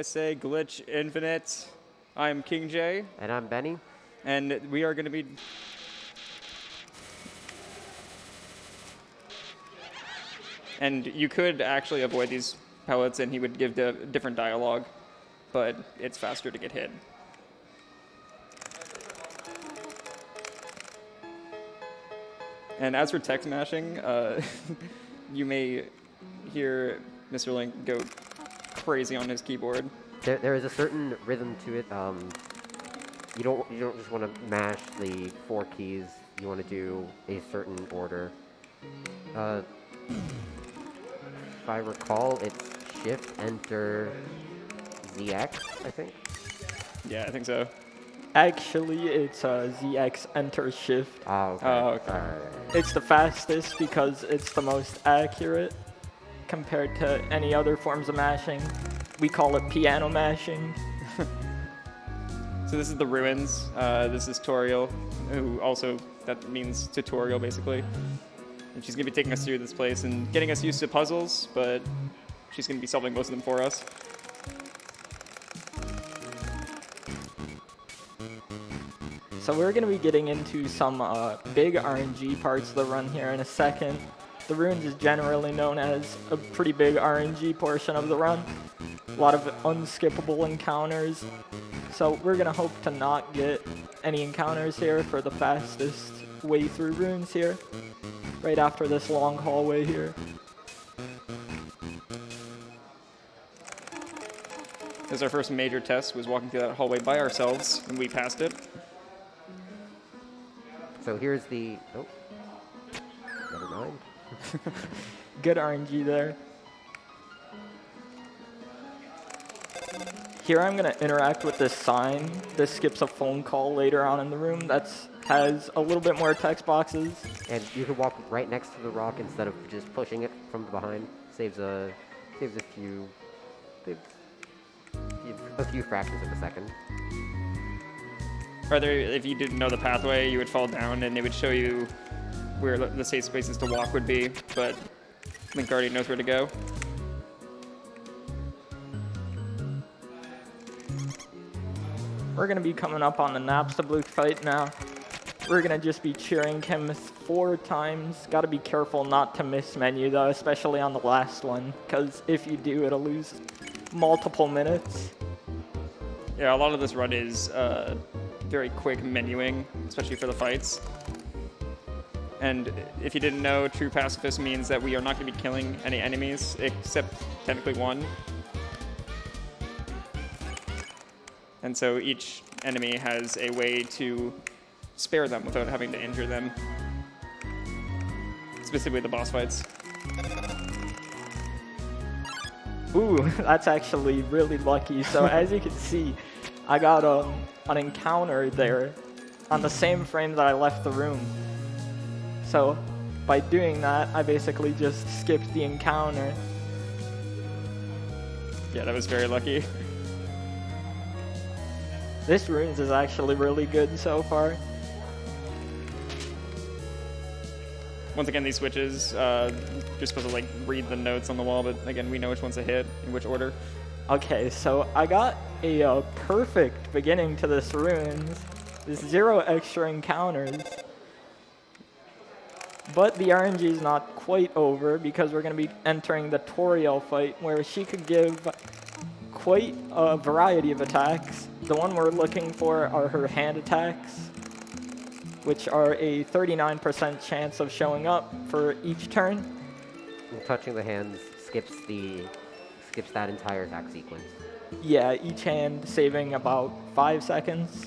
GSA Glitch Infinite. I'm King J. And I'm Benny. And we are going to be... And you could actually avoid these pellets and he would give the different dialogue, but it's faster to get hit. And as for text mashing, you may hear Mr. Link go crazy on his keyboard. There is a certain rhythm to it. You don't just want to mash the 4 keys. You want to do a certain order. If I recall, it's Shift, Enter, ZX, I think. Yeah, I think so. Actually, it's ZX Enter Shift. Oh, okay. Oh, okay. It's the fastest because it's the most accurate compared to any other forms of mashing. We call it piano mashing. So this is the ruins. This is Toriel, who also, that means tutorial basically. And she's going to be taking us through this place and getting us used to puzzles, but she's going to be solving most of them for us. So we're going to be getting into some big RNG parts of the run here in a second. The ruins is generally known as a pretty big RNG portion of the run. A lot of unskippable encounters. So we're going to hope to not get any encounters here for the fastest way through ruins here. Right after this long hallway here. This is our first major test, was walking through that hallway by ourselves, and we passed it. So here's the... Oh. Never mind. Good RNG there. Here I'm going to interact with this sign. This skips a phone call later on in the room that has a little bit more text boxes. And you can walk right next to the rock instead of just pushing it from behind. Saves a few fractions of a second. Or there, if you didn't know the pathway, you would fall down and it would show you where the safe spaces to walk would be, but Link already knows where to go. We're going to be coming up on the Napstablook fight now. We're going to just be cheering him 4 times. Got to be careful not to miss menu though, especially on the last one, because if you do, it'll lose multiple minutes. Yeah, a lot of this run is very quick menuing, especially for the fights. And if you didn't know, true pacifist means that we are not going to be killing any enemies, except technically one. And so each enemy has a way to spare them without having to injure them. Specifically the boss fights. Ooh, that's actually really lucky. So as you can see, I got an encounter there on the same frame that I left the room. So by doing that, I basically just skipped the encounter. Yeah, that was very lucky. This ruins is actually really good so far. Once again, these switches, you're supposed to like read the notes on the wall, but again, we know which ones to hit, in which order. Okay, so I got a perfect beginning to this ruins. There's 0 extra encounters. But the RNG is not quite over because we're going to be entering the Toriel fight where she could give quite a variety of attacks. The one we're looking for are her hand attacks, which are a 39% chance of showing up for each turn. And touching the hands skips that entire attack sequence. Yeah, each hand saving about 5 seconds.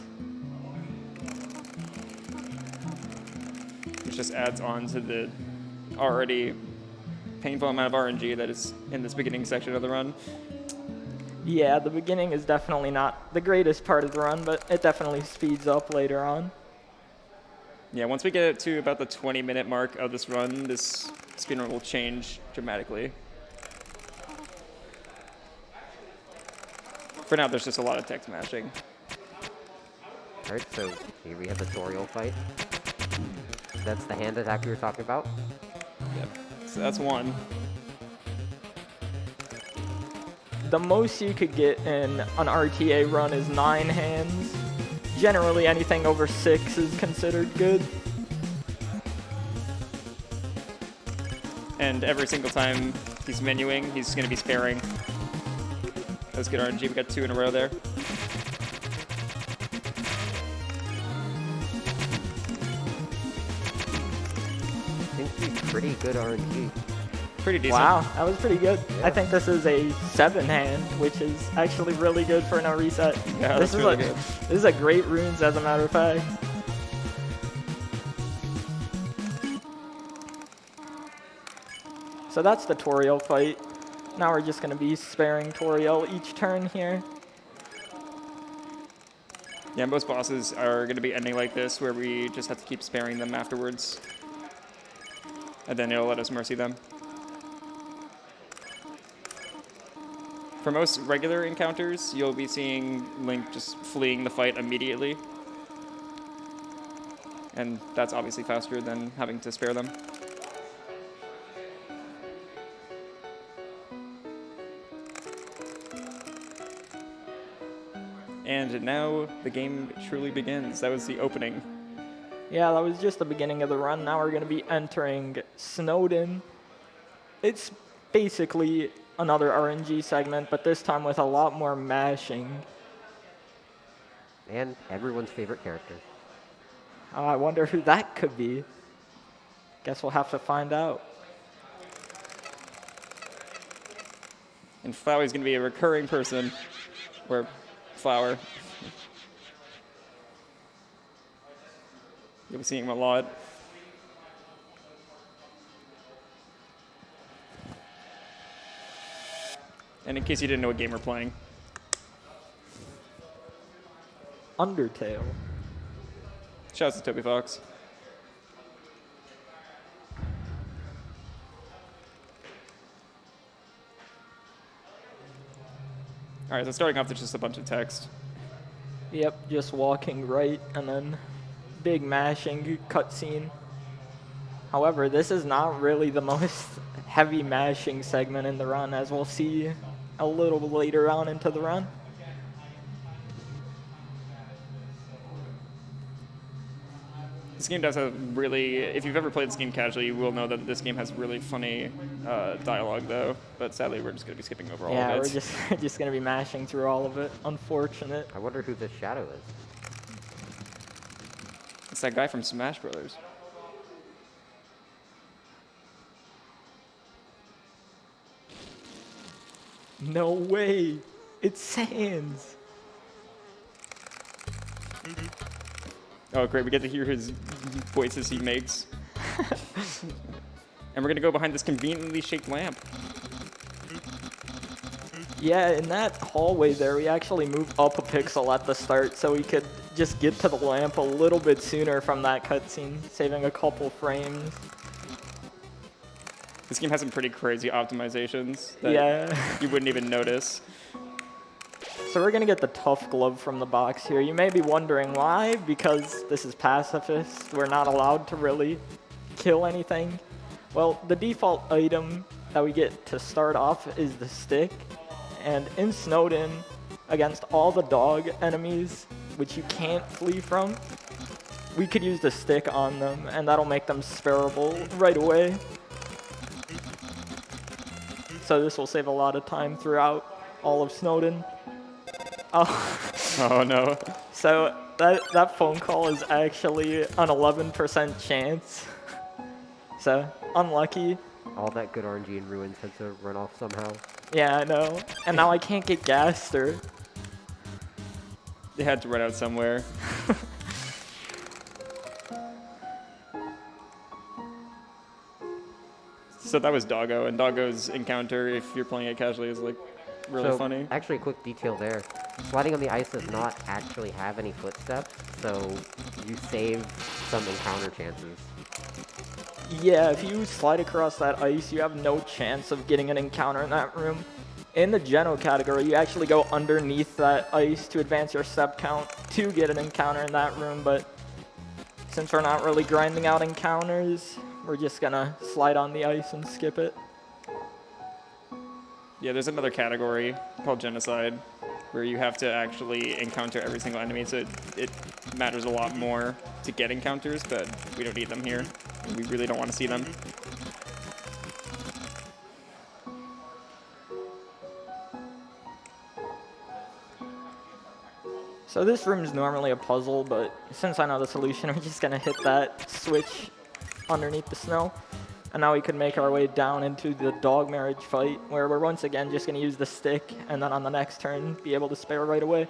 Which just adds on to the already painful amount of RNG that is in this beginning section of the run. Yeah, the beginning is definitely not the greatest part of the run, but it definitely speeds up later on. Yeah, once we get to about the 20-minute mark of this run, this speedrun will change dramatically. For now, there's just a lot of text mashing. Alright, so here we have the Toriel fight. That's the hand attack we were talking about. Yep, so that's one. the most you could get in an RTA run is 9 hands. Generally, anything over 6 is considered good. And every single time he's menuing, he's going to be sparing. That's good RNG. We got 2 in a row there. Seems to be pretty good RNG. Pretty decent. Wow, that was pretty good. Yeah. I think this is a 7 hand, which is actually really good for no reset. Yeah, this that's is really a good. this is a great runes, as a matter of fact. So that's the Toriel fight. Now we're just going to be sparing Toriel each turn here. Yeah, most bosses are going to be ending like this, where we just have to keep sparing them afterwards. And then it'll let us mercy them. For most regular encounters, you'll be seeing Link just fleeing the fight immediately. And that's obviously faster than having to spare them. And now the game truly begins. That was the opening. Yeah, that was just the beginning of the run. Now we're going to be entering Snowden. It's basically another RNG segment, but this time with a lot more mashing. And everyone's favorite character. I wonder who that could be. Guess we'll have to find out. And Flowey's going to be a recurring person. Or Flower. You'll be seeing him a lot. And in case you didn't know what game we're playing, Undertale. shouts to Toby Fox. Alright, so starting off, there's just a bunch of text. Yep, just walking right and then big mashing cutscene. However, this is not really the most heavy mashing segment in the run, as we'll see a little later on into the run. This game does have really, if you've ever played this game casually, you will know that this game has really funny dialogue, though. But sadly, we're just going to be skipping over all Yeah, of we're it. just going to be mashing through all of it. Unfortunate. I wonder who this shadow is. It's that guy from Smash Brothers. No way! It's Sans! Oh, great, we get to hear his voices he makes. And we're going to go behind this conveniently shaped lamp. Yeah, in that hallway there, we actually moved up a pixel at the start so we could just get to the lamp a little bit sooner from that cutscene, saving a couple frames. This game has some pretty crazy optimizations that Yeah. you wouldn't even notice. So we're gonna get the tough glove from the box here. You may be wondering why, because this is Pacifist. We're not allowed to really kill anything. Well, the default item that we get to start off is the stick. And in Snowden, against all the dog enemies, which you can't flee from, we could use the stick on them, and that'll make them sparable right away. So this will save a lot of time throughout all of Snowden. Oh, Oh no. so that phone call is actually an 11% chance. So, unlucky. All that good RNG in Ruins had to run off somehow. Yeah, I know. And now I can't get Gaster. They had to run out somewhere. So that was Doggo, and Doggo's encounter, if you're playing it casually, is like really So, funny. actually, a quick detail there. Sliding on the ice does not actually have any footsteps, so you save some encounter chances. Yeah, if you slide across that ice, you have no chance of getting an encounter in that room. In the Geno category, you actually go underneath that ice to advance your step count to get an encounter in that room, but since we're not really grinding out encounters, we're just gonna slide on the ice and skip it. Yeah, there's another category called genocide where you have to actually encounter every single enemy, so it matters a lot more to get encounters, but we don't need them here. We really don't want to see them. So this room is normally a puzzle, but since I know the solution, we're just gonna hit that switch underneath the snow. And now we can make our way down into the dog marriage fight, where we're once again just gonna use the stick, and then on the next turn, be able to spare right away.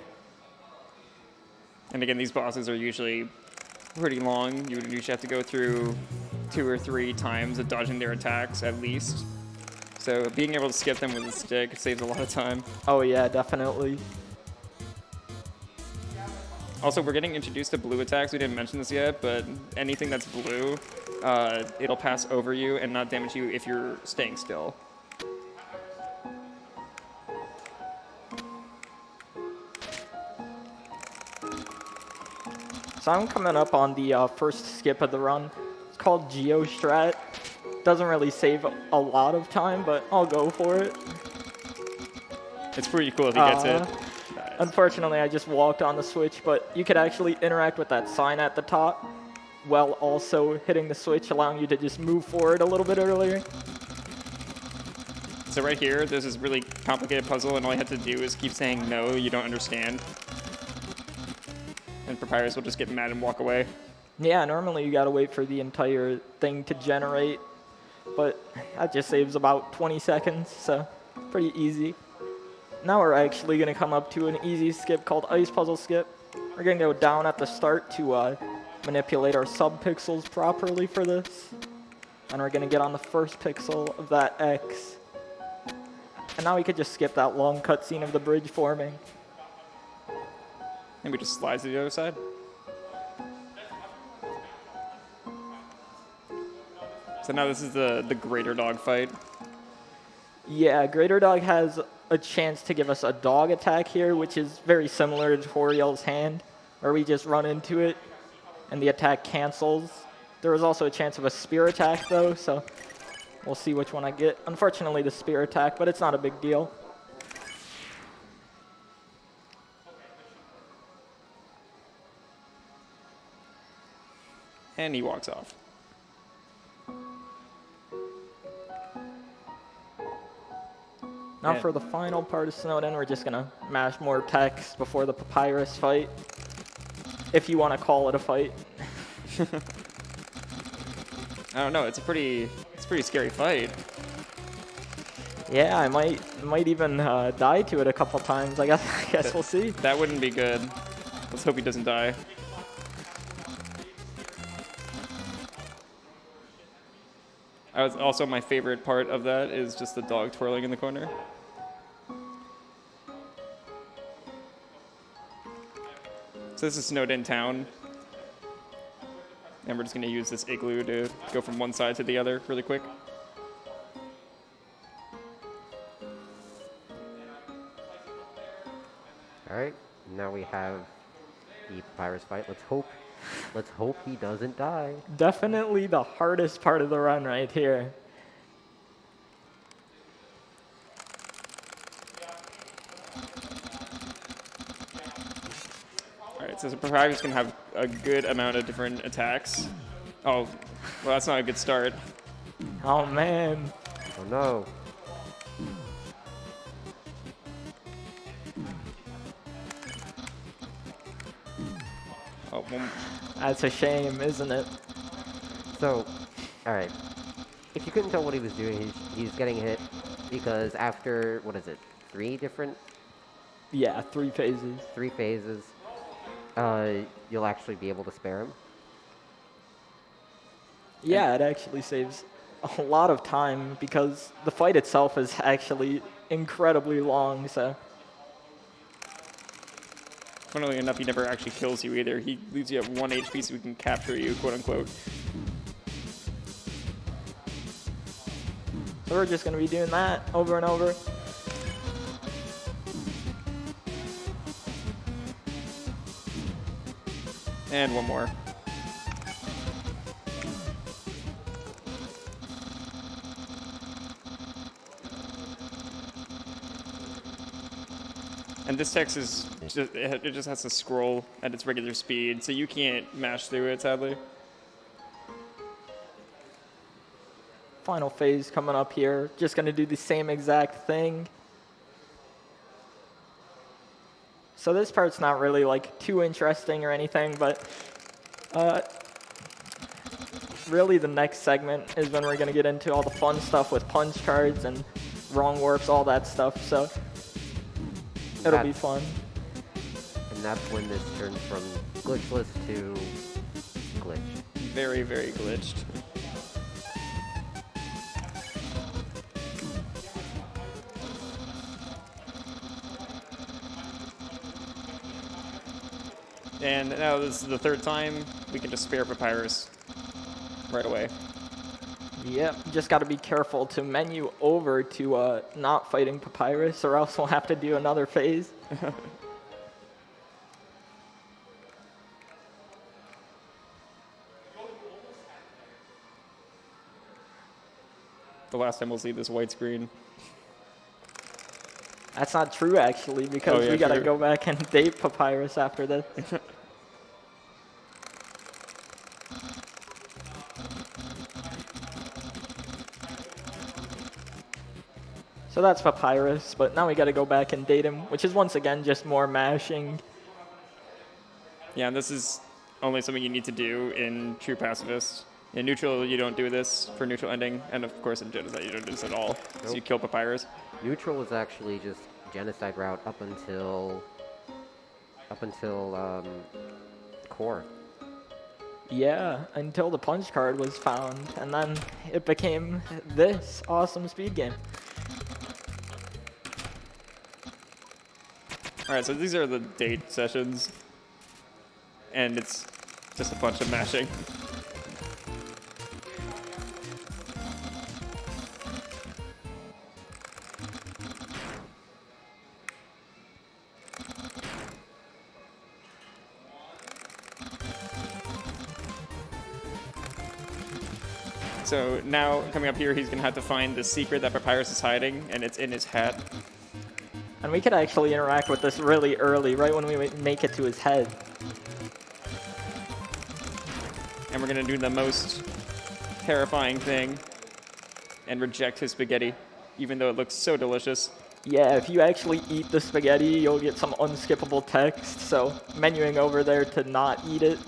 And again, these bosses are usually pretty long. You would usually have to go through 2 or 3 times of dodging their attacks at least. So being able to skip them with a stick saves a lot of time. Oh yeah, definitely. Also, we're getting introduced to blue attacks. We didn't mention this yet, but anything that's blue, it'll pass over you and not damage you if you're staying still. So I'm coming up on the first skip of the run. It's called Geostrat. Doesn't really save a lot of time, but I'll go for it. It's pretty cool if he gets it. Unfortunately, I just walked on the switch, but you could actually interact with that sign at the top while also hitting the switch, allowing you to just move forward a little bit earlier. So right here, there's this really complicated puzzle, and all you have to do is keep saying, no, you don't understand. And Papyrus will just get mad and walk away. Yeah, normally you gotta wait for the entire thing to generate, but that just saves about 20 seconds, so pretty easy. Now we're actually going to come up to an easy skip called Ice Puzzle Skip. We're going to go down at the start to manipulate our sub-pixels properly for this. And we're going to get on the first pixel of that X. And now we could just skip that long cutscene of the bridge forming. And we just slide to the other side. So now this is the greater dog fight. Yeah, Greater Dog has a chance to give us a dog attack here, which is very similar to Toriel's hand, where we just run into it and the attack cancels. There was also a chance of a spear attack though, so we'll see which one I get. Unfortunately, the spear attack, but it's not a big deal. And he walks off. Now for the final part of Snowden, we're just gonna mash more text before the Papyrus fight, if you want to call it a fight. I don't know. It's a pretty scary fight. Yeah, I might even die to it a couple times. I guess we'll see. That wouldn't be good. Let's hope he doesn't die. Also, my favorite part of that is just the dog twirling in the corner. So this is Snowden Town. And we're just going to use this igloo to go from one side to the other really quick. Alright, now we have the Papyrus fight. Let's hope he doesn't die. Definitely the hardest part of the run right here. Alright, so Papyrus can have a good amount of different attacks. Oh, well, that's not a good start. Oh man. Oh no. Oh, well, That's a shame, isn't it? So, alright. If you couldn't tell what he was doing, he's getting hit because after, what is it, 3 different? Yeah, 3 phases. 3 phases, you'll actually be able to spare him. Yeah, it actually saves a lot of time because the fight itself is actually incredibly long, so. funnily enough, he never actually kills you either. He leaves you at 1 HP so we can capture you, quote unquote. So we're just going to be doing that over and over. And one more. And this text is just, it just has to scroll at its regular speed, so you can't mash through it, sadly. Final phase coming up here. Just going to do the same exact thing. So this part's not really like too interesting or anything, but really the next segment is when we're going to get into all the fun stuff with punch cards and wrong warps, all that stuff. So it'll be fun. And that's when this turns from glitchless to glitched. Very, very glitched. And now this is the third time we can just spare Papyrus right away. Yep, just got to be careful to menu over to not fighting Papyrus, or else we'll have to do another phase. The last time we'll see this white screen. That's not true, actually, because we got to go back and date Papyrus after this. So that's Papyrus, but now we got to go back and date him, which is once again just more mashing. Yeah, and this is only something you need to do in true Pacifist. In neutral, you don't do this for neutral ending, and of course in genocide, you don't do this at all. So you kill Papyrus. Neutral is actually just genocide route up until core. Yeah, until the punch card was found, and then it became this awesome speed game. Alright, so these are the date sessions, and it's just a bunch of mashing. So now, coming up here, he's going to have to find the secret that Papyrus is hiding, and it's in his hat. And we could actually interact with this really early, right when we make it to his head. And we're going to do the most terrifying thing and reject his spaghetti, even though it looks so delicious. Yeah, if you actually eat the spaghetti, you'll get some unskippable text, so menuing over there to not eat it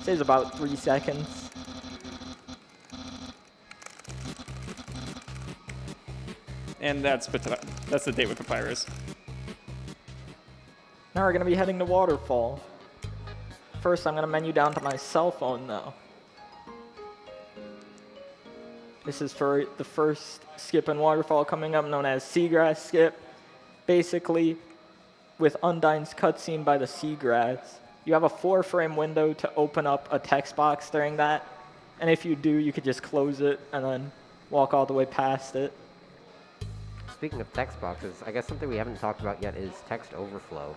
saves about 3 seconds. And that's the date with Papyrus. Now we're going to be heading to Waterfall. First, I'm going to menu down to my cell phone, though. This is for the first skip in Waterfall coming up, known as Seagrass Skip. Basically, with Undyne's cutscene by the Seagrass, you have a 4-frame window to open up a text box during that. And if you do, you could just close it and then walk all the way past it. Speaking of text boxes, I guess something we haven't talked about yet is text overflow.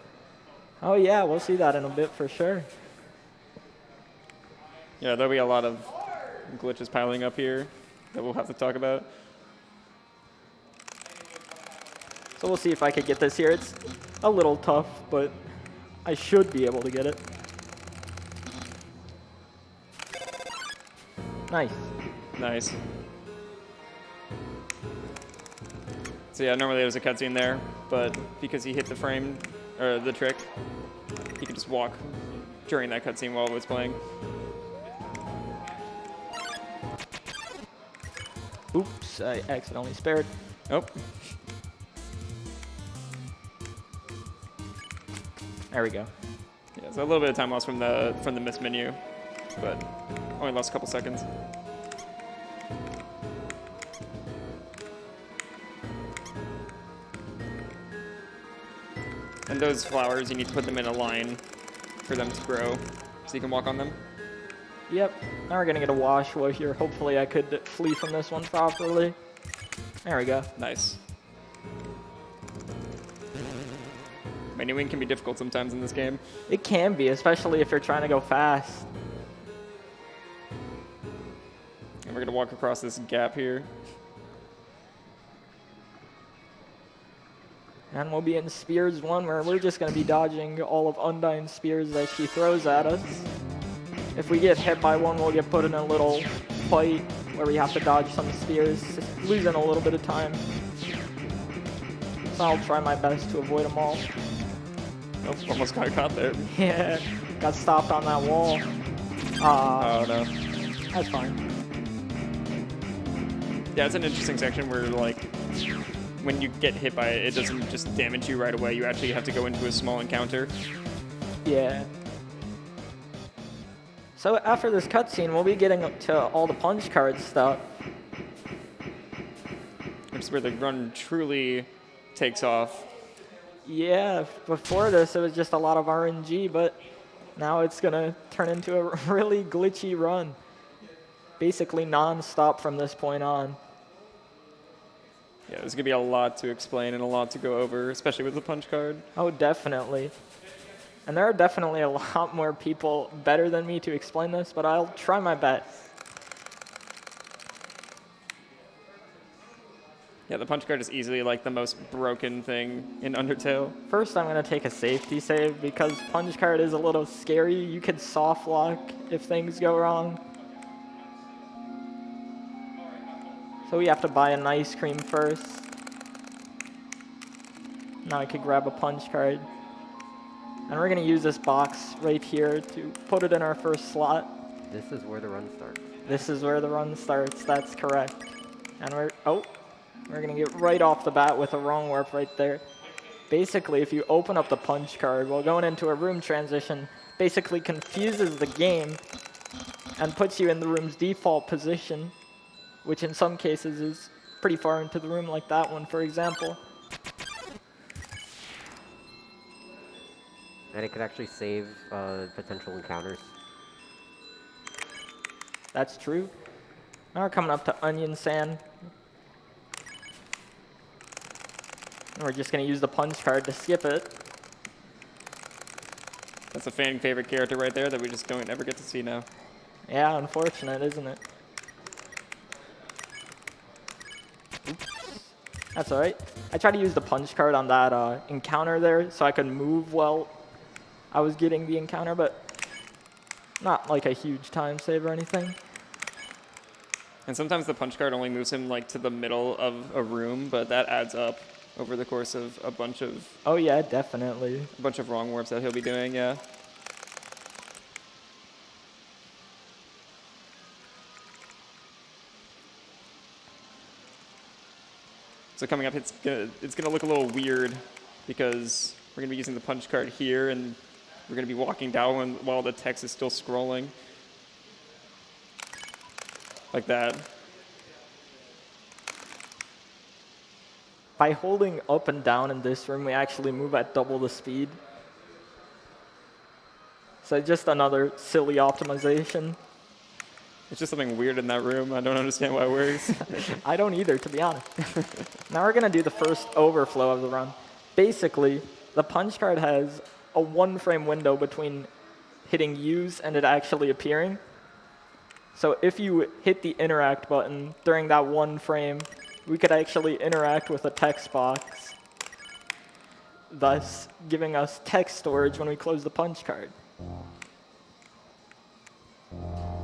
Oh yeah, we'll see that in a bit for sure. Yeah, there'll be a lot of glitches piling up here that we'll have to talk about. So we'll see if I could get this here. It's a little tough, but I should be able to get it. Nice. Nice. So yeah, normally there's a cutscene there, but because he hit the frame, or the trick, he can just walk during that cutscene while it was playing. Oops, I accidentally spared. Oh. There we go. Yeah, so a little bit of time lost from the miss menu, but only lost a couple seconds. And those flowers, you need to put them in a line for them to grow, so you can walk on them. Yep, now we're gonna get a Washua here. Hopefully I could flee from this one properly. There we go. Nice. Menuing can be difficult sometimes in this game. It can be, especially if you're trying to go fast. And we're gonna walk across this gap here. And we'll be in Spears 1, where we're just going to be dodging all of Undyne's spears that she throws at us. If we get hit by one, we'll get put in a little fight where we have to dodge some spears, losing a little bit of time. So I'll try my best to avoid them all. Oh, almost got caught there. Yeah, got stopped on that wall. Oh no. That's fine. Yeah, it's an interesting section where, like, when you get hit by it, it doesn't just damage you right away. You actually have to go into a small encounter. Yeah. So after this cutscene, we'll be getting up to all the punch card stuff. Which is where the run truly takes off. Yeah, before this it was just a lot of RNG, but now it's gonna turn into a really glitchy run. Basically non-stop from this point on. Yeah, there's gonna be a lot to explain and a lot to go over, especially with the punch card. Oh, definitely. And there are definitely a lot more people better than me to explain this, but I'll try my best. Yeah, the punch card is easily like the most broken thing in Undertale. First, I'm going to take a safety save because punch card is a little scary. You could soft lock if things go wrong. So we have to buy an ice cream first. Now I could grab a punch card. And we're going to use this box right here to put it in our first slot. This is where the run starts. This is where the run starts, that's correct. And we're going to get right off the bat with a wrong warp right there. Basically, if you open up the punch card while going into a room transition, basically confuses the game and puts you in the room's default position, which in some cases is pretty far into the room, like that one, for example. And it could actually save potential encounters. That's true. Now we're coming up to Onion Sand. And we're just going to use the punch card to skip it. That's a fan favorite character right there that we just don't ever get to see now. Yeah, unfortunate, isn't it? Oops. That's alright. I tried to use the punch card on that encounter there so I could move while I was getting the encounter, but not like a huge time save or anything. And sometimes the punch card only moves him like to the middle of a room, but that adds up over the course of a bunch of Oh yeah, definitely. wrong warps that he'll be doing, yeah. So coming up, it's gonna look a little weird because we're gonna be using the punch card here, and we're gonna be walking down while the text is still scrolling, like that. By holding up and down in this room, we actually move at double the speed. So just another silly optimization. It's just something weird in that room. I don't understand why it works. I don't either, to be honest. Now we're going to do the first overflow of the run. Basically, the punch card has a one-frame window between hitting use and it actually appearing. So if you hit the interact button during that one frame, we could actually interact with a text box, thus giving us text storage when we close the punch card.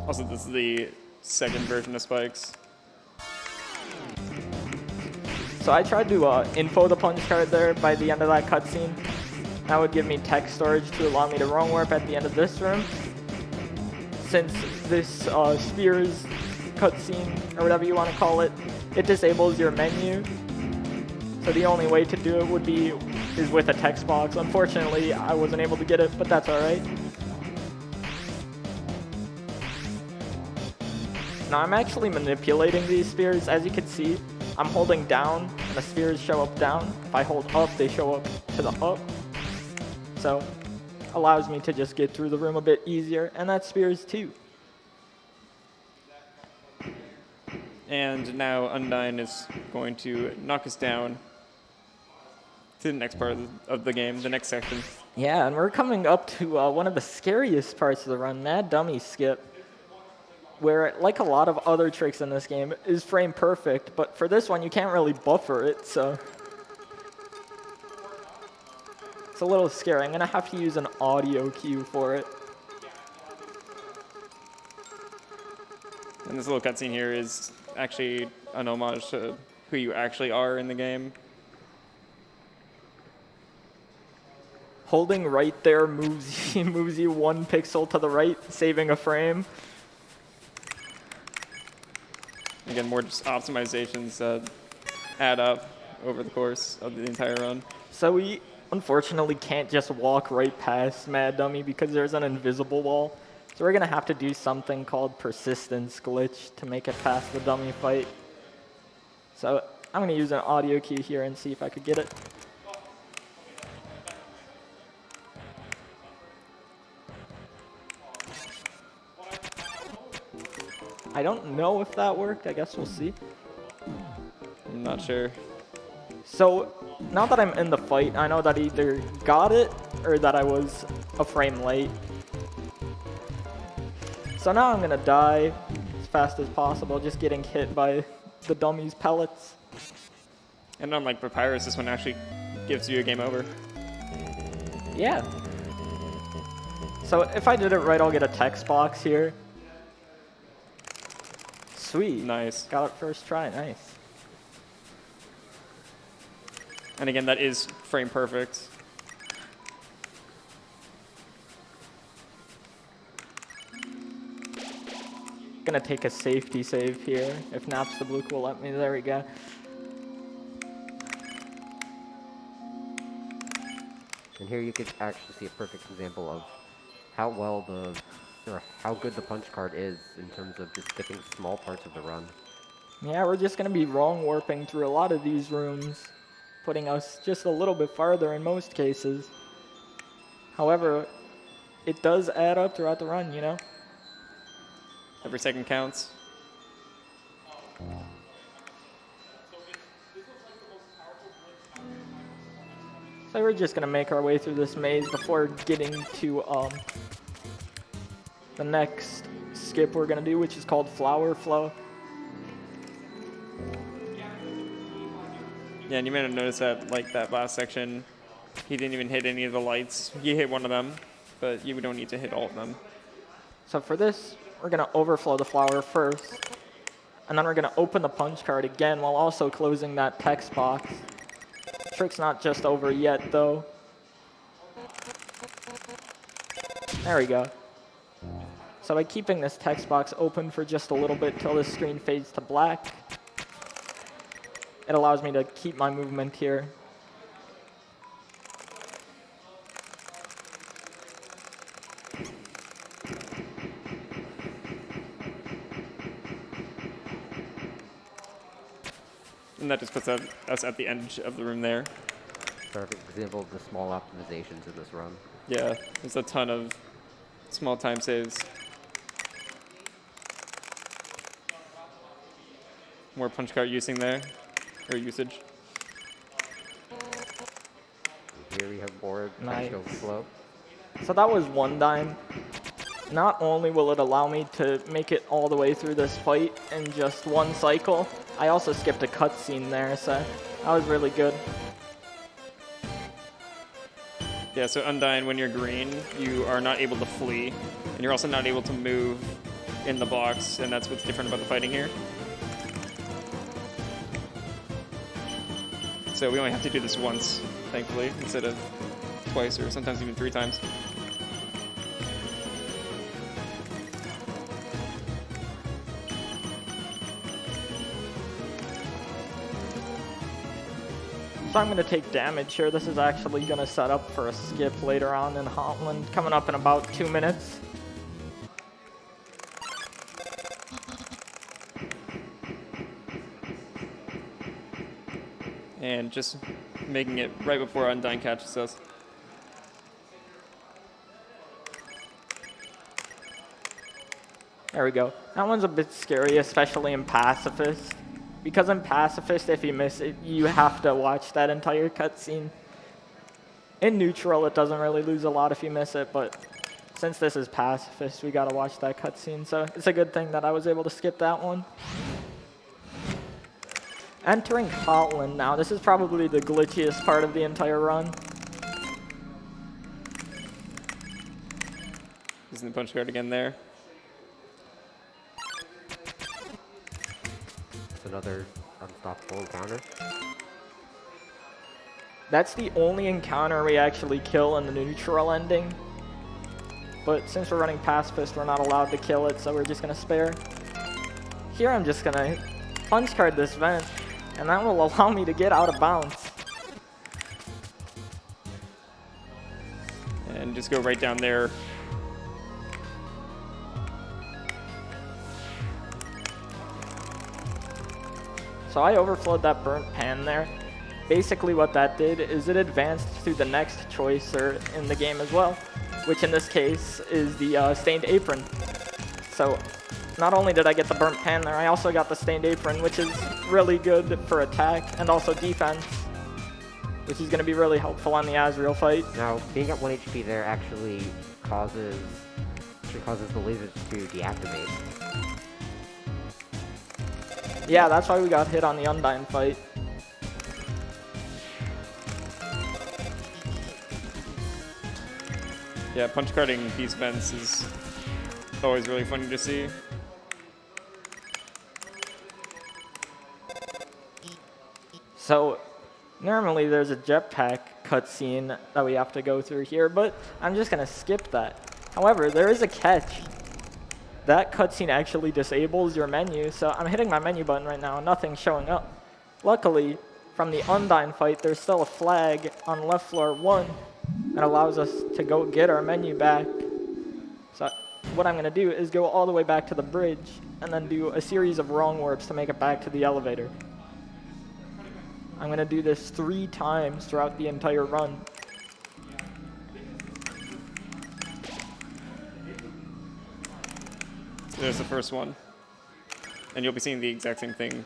Also, this is the second version of Spikes. So I tried to info the punch card there by the end of that cutscene. That would give me text storage to allow me to wrong warp at the end of this room. Since this Spheres cutscene, or whatever you want to call it, it disables your menu. So the only way to do it is with a text box. Unfortunately, I wasn't able to get it, but that's alright. Now I'm actually manipulating these spheres. As you can see, I'm holding down and the spheres show up down. If I hold up, they show up to the up. So allows me to just get through the room a bit easier, and that's spheres too. And now Undyne is going to knock us down to the next part of the game, the next section. Yeah, and we're coming up to one of the scariest parts of the run, Mad Dummy Skip, where, like a lot of other tricks in this game, is frame perfect, but for this one you can't really buffer it, so It's a little scary. I'm gonna have to use an audio cue for it. And this little cutscene here is actually an homage to who you actually are in the game. Holding right there moves moves you 1 pixel to the right, saving a frame. Again, more just optimizations that add up over the course of the entire run. So we unfortunately can't just walk right past Mad Dummy because there's an invisible wall. So we're gonna have to do something called persistence glitch to make it past the dummy fight. So I'm gonna use an audio cue here and see if I could get it. I don't know if that worked. I guess we'll see. I'm not sure. So now that I'm in the fight, I know that I either got it or that I was a frame late. So now I'm gonna die as fast as possible, just getting hit by the dummy's pellets. And unlike Papyrus, this one actually gives you a game over. Yeah. So if I did it right, I'll get a text box here. Sweet. Nice. Got it first try. Nice. And again, that is frame perfect. Gonna take a safety save here. If Naps the Blue will let me. There we go. And here you could actually see a perfect example of how well or how good the punch card is in terms of just skipping small parts of the run. Yeah, we're just gonna be wrong warping through a lot of these rooms, putting us just a little bit farther in most cases. However, it does add up throughout the run, you know? Every second counts. So we're just gonna make our way through this maze before getting to the next skip we're gonna do, which is called Flower Flow. Yeah, and you may have noticed that, like, that last section, he didn't even hit any of the lights. He hit one of them, but you don't need to hit all of them. So for this, we're gonna overflow the flower first, and then we're gonna open the punch card again while also closing that text box. Trick's not just over yet, though. There we go. So by keeping this text box open for just a little bit till the screen fades to black, it allows me to keep my movement here. And that just puts us at the edge of the room there. Perfect example of the small optimizations in this run. Yeah, there's a ton of small time saves. More punch card using there, or usage. Here we have more Nice. punch overflow. So that was one dime. Not only will it allow me to make it all the way through this fight in just one cycle, I also skipped a cutscene there, so that was really good. Yeah, so Undyne, when you're green, you are not able to flee, and you're also not able to move in the box, and that's what's different about the fighting here. So we only have to do this once, thankfully, instead of twice or sometimes even 3 times. So I'm going to take damage here. This is actually going to set up for a skip later on in Hotland, coming up in about 2 minutes. And just making it right before Undyne catches us. There we go. That one's a bit scary, especially in Pacifist. Because in Pacifist, if you miss it, you have to watch that entire cutscene. In Neutral, it doesn't really lose a lot if you miss it, but since this is Pacifist, we gotta watch that cutscene, so it's a good thing that I was able to skip that one. Entering Hotland now. This is probably the glitchiest part of the entire run. Using the punch card again there. It's another unstoppable encounter. That's the only encounter we actually kill in the neutral ending. But since we're running Pacifist, we're not allowed to kill it, so we're just going to spare. Here I'm just going to punch card this vent, and that will allow me to get out of bounds. And just go right down there. So I overflowed that burnt pan there. Basically what that did is it advanced to the next choice in the game as well, which in this case is the stained apron. So not only did I get the burnt pan there, I also got the stained apron, which is really good for attack and also defense, which is going to be really helpful on the Azrael fight. Now, being at 1 HP there actually causes the lasers to deactivate. Yeah, that's why we got hit on the Undyne fight. Yeah, punch carding these vents is always really funny to see. So normally there's a jetpack cutscene that we have to go through here, but I'm just going to skip that. However, there is a catch. That cutscene actually disables your menu, so I'm hitting my menu button right now and nothing's showing up. Luckily, from the Undyne fight, there's still a flag on left floor 1 that allows us to go get our menu back. So what I'm going to do is go all the way back to the bridge and then do a series of wrong warps to make it back to the elevator. I'm going to do this 3 times throughout the entire run. There's the first one. And you'll be seeing the exact same thing,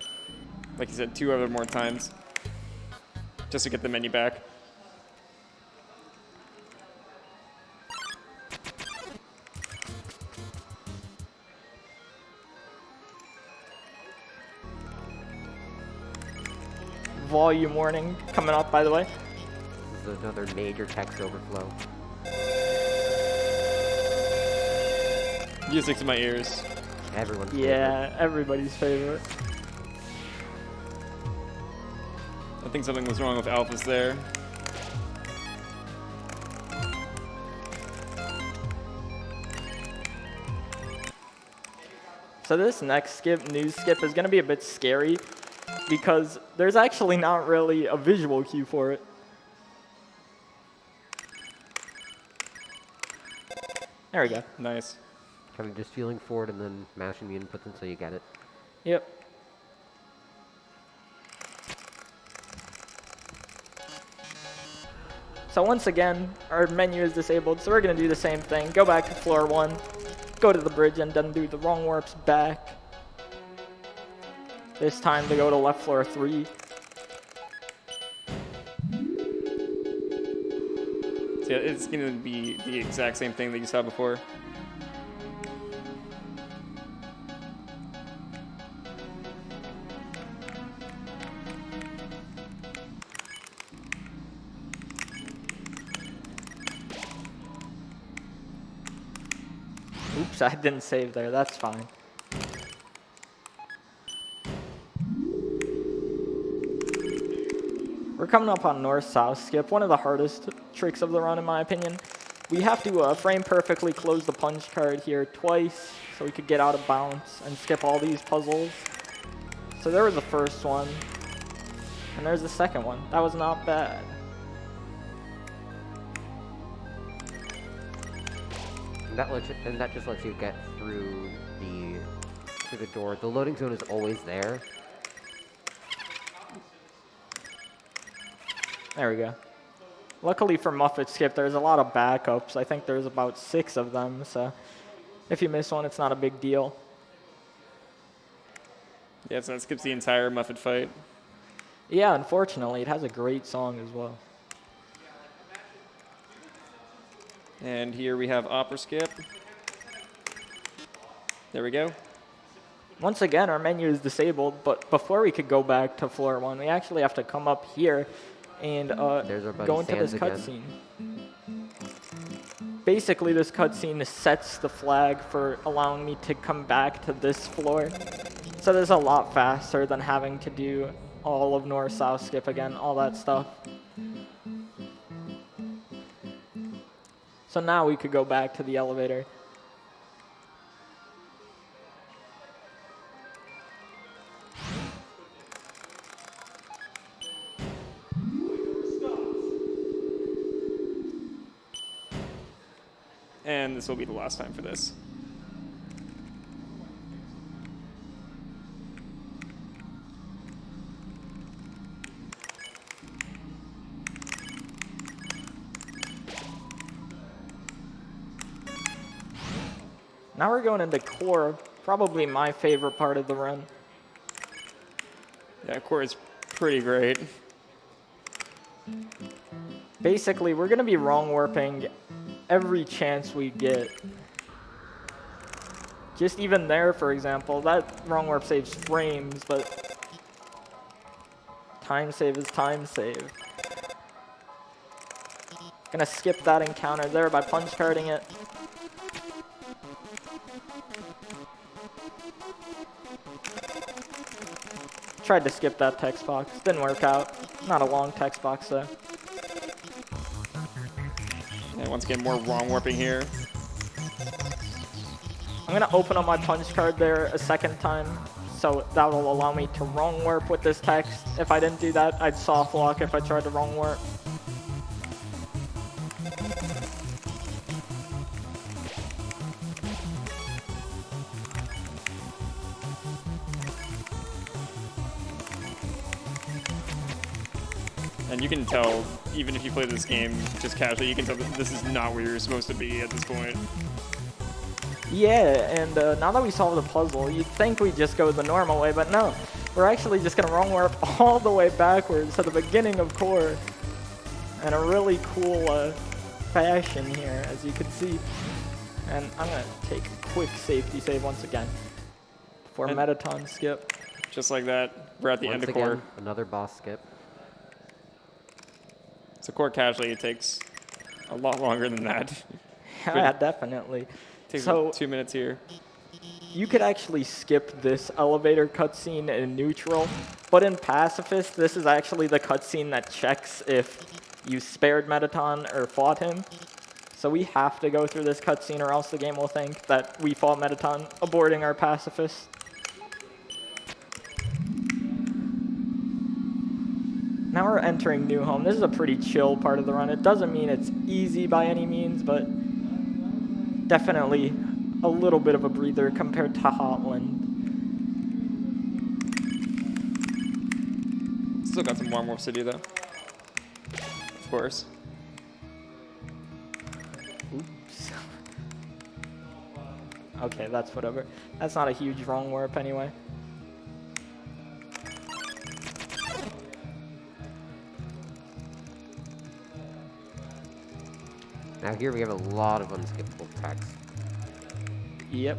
like you said, 2 other more times, just to get the menu back. Volume warning coming up, by the way. This is another major text overflow. Music to my ears. Everyone's Yeah, everybody's favorite. I think something was wrong with Alphas there. So this next skip, news skip, is going to be a bit scary because there's actually not really a visual cue for it. There we go. Nice. Kind of just feeling forward and then mashing the inputs until you get it. Yep. So once again, our menu is disabled, so we're going to do the same thing. Go back to floor 1, go to the bridge, and then do the wrong warps back. This time to go to left floor 3. So yeah, it's going to be the exact same thing that you saw before. Oops, I didn't save there. That's fine. We're coming up on north-south skip, one of the hardest tricks of the run in my opinion. We have to frame perfectly close the punch card here twice so we could get out of bounds and skip all these puzzles. So there was the first one, and there's the second one. That was not bad. And that just lets you get through the door. The loading zone is always there. There we go. Luckily for Muffet Skip, there's a lot of backups. I think there's about 6 of them, so if you miss one, it's not a big deal. Yeah, so that skips the entire Muffet fight. Yeah, unfortunately, it has a great song as well. And here we have Opera Skip. There we go. Once again, our menu is disabled, but before we could go back to floor 1, we actually have to come up here and There's our buddy go into this Sans again. cutscene. basically this cutscene sets the flag for allowing me to come back to this floor. So this is a lot faster than having to do all of north-south skip again, all that stuff. So now we could go back to the elevator. And this will be the last time for this. Now we're going into core, probably my favorite part of the run. Yeah, core is pretty great. Basically, we're going to be wrong warping every chance we get. Just even there, for example, that wrong warp saves frames, but time save is time save. Gonna skip that encounter there by punch carding it. Tried to skip that text box, didn't work out. Not a long text box though. And once again, more wrong warping here. I'm gonna open up my punch card there a second time, so that will allow me to wrong warp with this text. If I didn't do that, I'd soft lock if I tried to wrong warp. And you can tell, even if you play this game just casually, you can tell that this is not where you're supposed to be at this point. Yeah, and now that we solved the puzzle, you'd think we'd just go the normal way, but no. We're actually just gonna wrong warp all the way backwards to the beginning of core. In a really cool fashion here, as you can see. And I'm gonna take a quick safety save once again. For Metaton skip. Just like that, we're at the end of core. Again, another boss skip. So core casually, it takes a lot longer than that. Yeah, definitely. Takes So about 2 minutes here. you could actually skip this elevator cutscene in neutral, but in Pacifist, this is actually the cutscene that checks if you spared Metaton or fought him. So we have to go through this cutscene or else the game will think that we fought Metaton, aborting our Pacifist. Now we're entering New Home. This is a pretty chill part of the run. It doesn't mean it's easy by any means, but definitely a little bit of a breather compared to Hotland. Still got some warm warps to do though. Of course. Oops. Okay, that's whatever. That's not a huge wrong warp anyway. Now here we have a lot of unskippable tracks. Yep.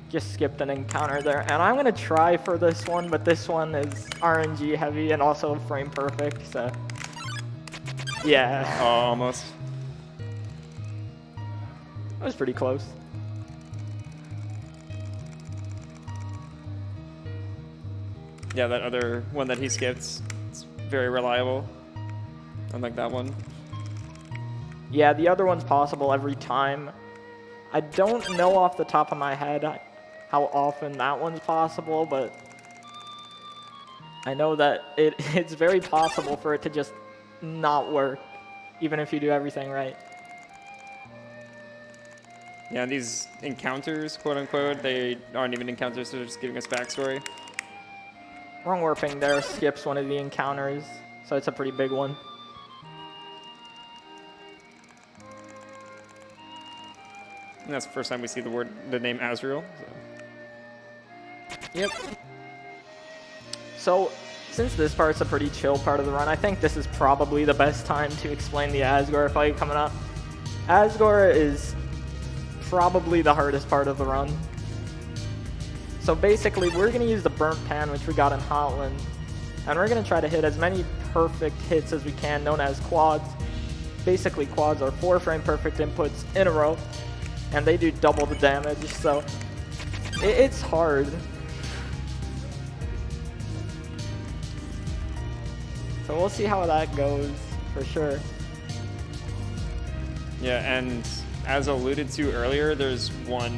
Just skipped an encounter there. And I'm going to try for this one, but this one is RNG heavy and also frame perfect, so... Yeah. Oh, almost. That was pretty close. Yeah, that other one that he skipped, it's very reliable. Unlike that one. Yeah, the other one's possible every time. I don't know off the top of my head how often that one's possible, but I know that it's very possible for it to just not work, even if you do everything right. Yeah, these encounters, quote unquote, they aren't even encounters, they're just giving us backstory. Wrong warping there skips one of the encounters, so it's a pretty big one. And that's the first time we see the name Azrael. So. Yep. So, since this part's a pretty chill part of the run, I think this is probably the best time to explain the Asgore fight coming up. Asgore is probably the hardest part of the run. So basically, we're going to use the burnt pan, which we got in Hotland, And we're going to try to hit as many perfect hits as we can, known as quads. Basically, quads are 4 frame perfect inputs in a row, and they do double the damage, so it's hard. So we'll see how that goes, for sure. Yeah, and as alluded to earlier, there's one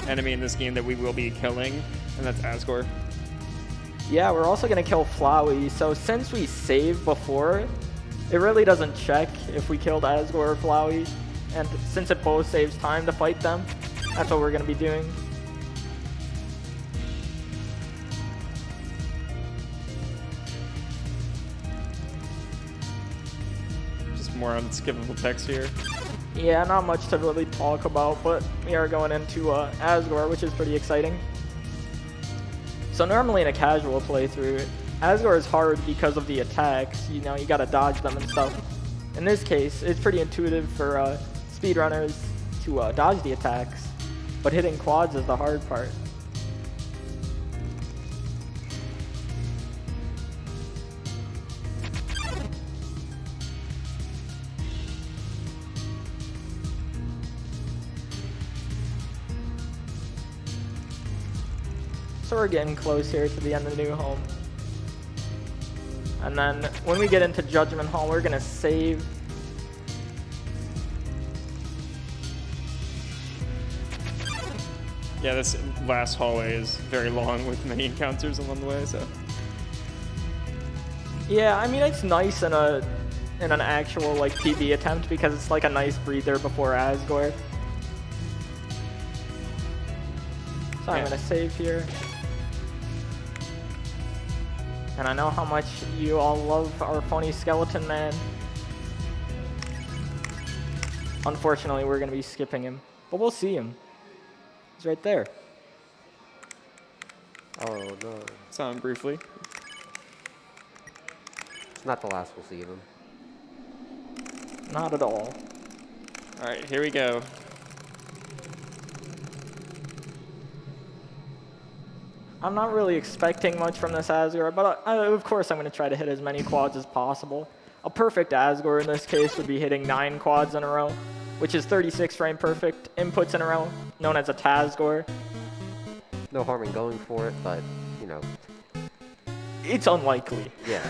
enemy in this game that we will be killing, and that's Asgore. Yeah, we're also going to kill Flowey, so since we saved before, it really doesn't check if we killed Asgore or Flowey, and since it both saves time to fight them, that's what we're going to be doing. Just more unskippable text here. Yeah, not much to really talk about, but we are going into Asgore, which is pretty exciting. So normally in a casual playthrough, Asgore is hard because of the attacks. You know, you gotta dodge them and stuff. In this case, it's pretty intuitive for speedrunners to dodge the attacks, but hitting quads is the hard part. So we're getting close here to the end of the new home. And then when we get into Judgment Hall, we're gonna save. Yeah, this last hallway is very long with many encounters along the way, so. Yeah, I mean, it's nice in an actual like PB attempt because it's like a nice breather before Asgore. So I'm gonna save here. And I know how much you all love our funny skeleton man. Unfortunately, we're gonna be skipping him, but we'll see him. He's right there. Oh no. Saw him briefly. It's not the last we'll see of him. Not at all. Alright, here we go. I'm not really expecting much from this Asgore, but of course I'm going to try to hit as many quads as possible. A perfect Asgore in this case would be hitting 9 quads in a row, which is 36 frame perfect inputs in a row, known as a Tazgore. No harm in going for it, but, you know. It's unlikely. Yeah.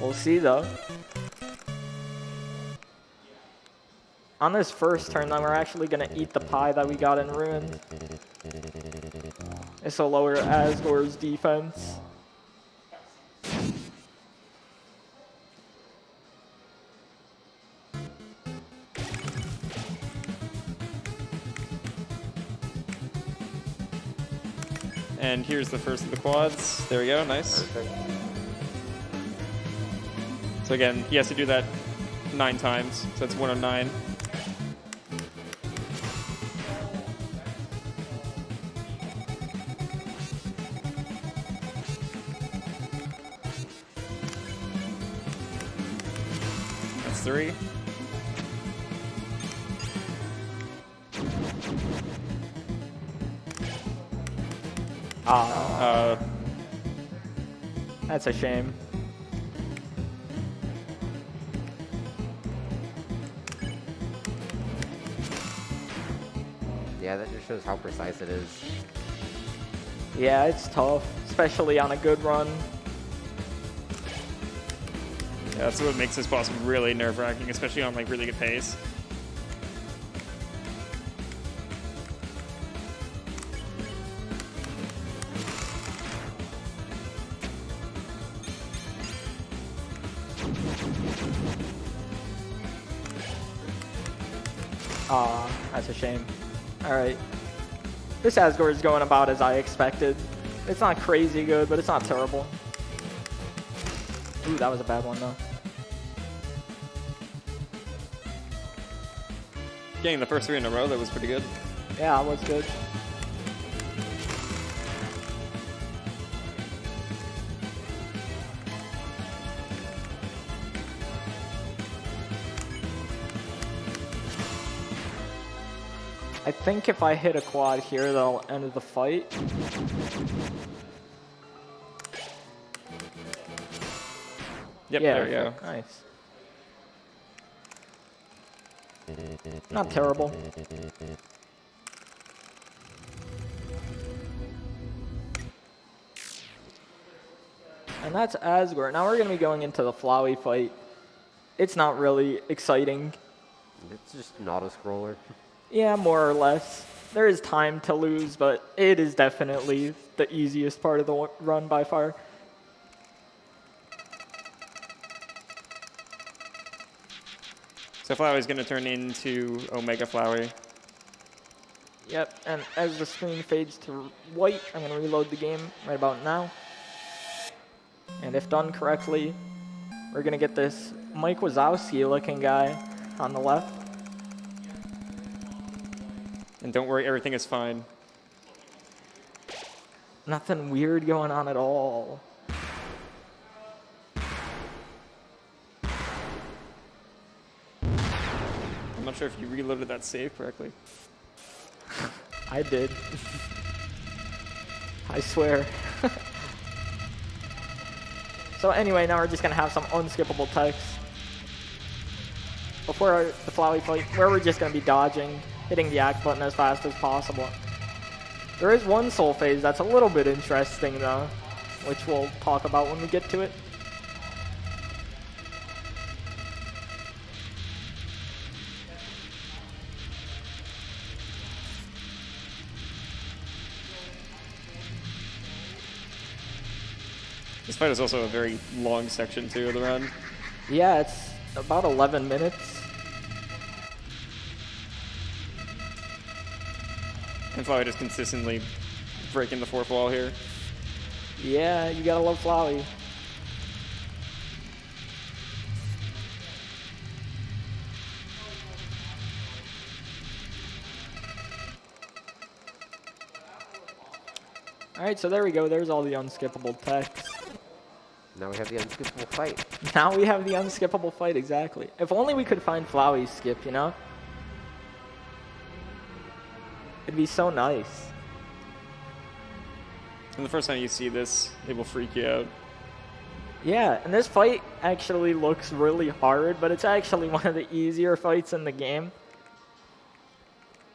We'll see though. On this first turn, then, we're actually going to eat the pie that we got in Ruin. This will lower Asgore's defense. And here's the first of the quads. There we go, nice. Perfect. So again, he has to do that 9 times, so that's 1 of 9. That's 3. That's a shame. Yeah, that just shows how precise it is. Yeah, it's tough, especially on a good run. Yeah, that's what makes this boss really nerve-wracking, especially on like really good pace. That's a shame. Alright. This Asgore is going about as I expected. It's not crazy good, but it's not terrible. Ooh, that was a bad one though. Getting the first 3 in a row, that was pretty good. Yeah, that was good. I think if I hit a quad here, that'll end the fight. Yep, Yeah, there we go. nice. Not terrible. And that's Asgore. Now we're going to be going into the Flowey fight. It's not really exciting. It's just an auto-scroller. Yeah, more or less. There is time to lose, but it is definitely the easiest part of the run by far. So Flowey's going to turn into Omega Flowey. Yep, and as the screen fades to white, I'm going to reload the game right about now. And if done correctly, we're going to get this Mike Wazowski looking guy on the left. And don't worry, everything is fine. Nothing weird going on at all. I'm not sure if you reloaded that save correctly. I did. I swear. So anyway, now we're just going to have some unskippable text before the Flowey fight, where we're just going to be dodging, hitting the act button as fast as possible. There is one soul phase that's a little bit interesting though, which we'll talk about when we get to it. This fight is also a very long section too of the run. Yeah, it's about 11 minutes. And Flowey just consistently breaking the fourth wall here. Yeah, you gotta love Flowey. Alright, so there we go. There's all the unskippable text. Now we have the unskippable fight. Now we have the unskippable fight, exactly. If only we could find Flowey's skip, you know? It'd be so nice. And the first time you see this, it will freak you out. Yeah, and this fight actually looks really hard, but it's actually one of the easier fights in the game.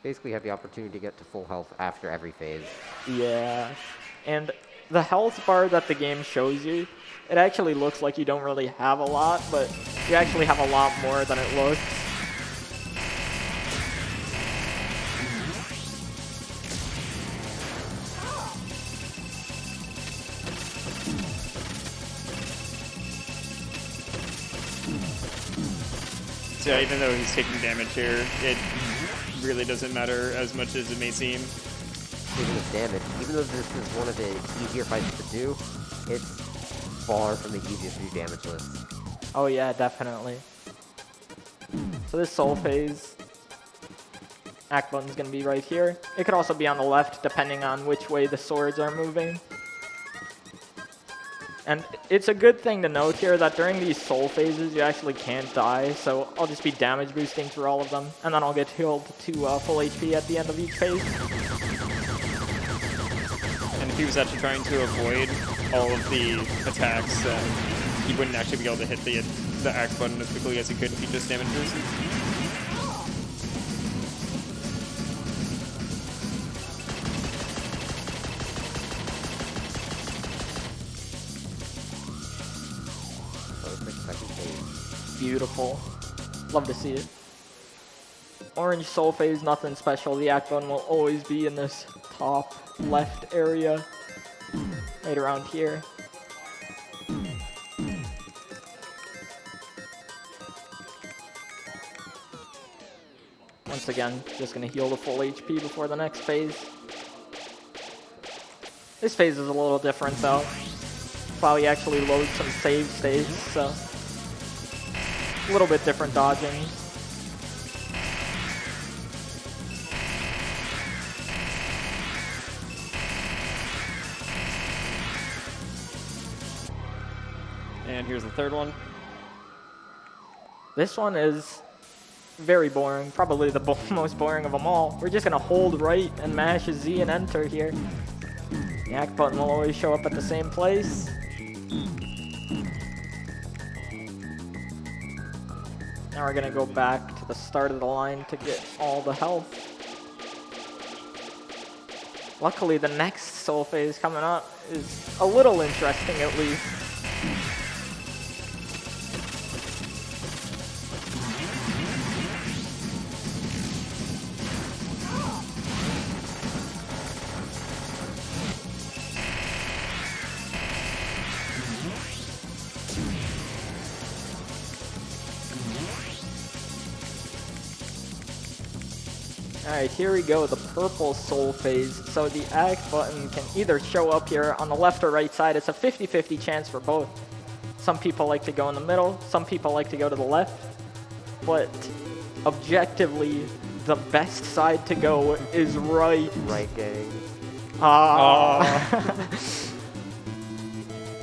Basically have the opportunity to get to full health after every phase. Yeah, and the health bar that the game shows you, it actually looks like you don't really have a lot, but you actually have a lot more than it looks. So yeah, even though he's taking damage here, it really doesn't matter as much as it may seem. Speaking of damage, even though this is one of the easier fights to do, it's far from the easiest to do damage list. Oh yeah, definitely. So this soul phase, act button's gonna be right here. It could also be on the left depending on which way the swords are moving. And it's a good thing to note here that during these soul phases you actually can't die, so I'll just be damage boosting through all of them, and then I'll get healed to full HP at the end of each phase. And if he was actually trying to avoid all of the attacks, he wouldn't actually be able to hit the axe button as quickly as he could if he just damage boosted. Perfect second phase. Beautiful. Love to see it. Orange soul phase, nothing special. The act button will always be in this top left area, right around here. Once again, just gonna heal to full HP before the next phase. This phase is a little different though. Flowey actually loads some save states, so a little bit different dodging. And here's the third one. This one is very boring, probably the most boring of them all. We're just gonna hold right and mash Z and enter here. The act button will always show up at the same place. Now we're gonna go back to the start of the line to get all the health. Luckily, the next soul phase coming up is a little interesting at least. Alright, here we go, the purple soul phase. So the act button can either show up here on the left or right side. It's a 50-50 chance for both. Some people like to go in the middle, some people like to go to the left. But objectively, the best side to go is right. Right, gang.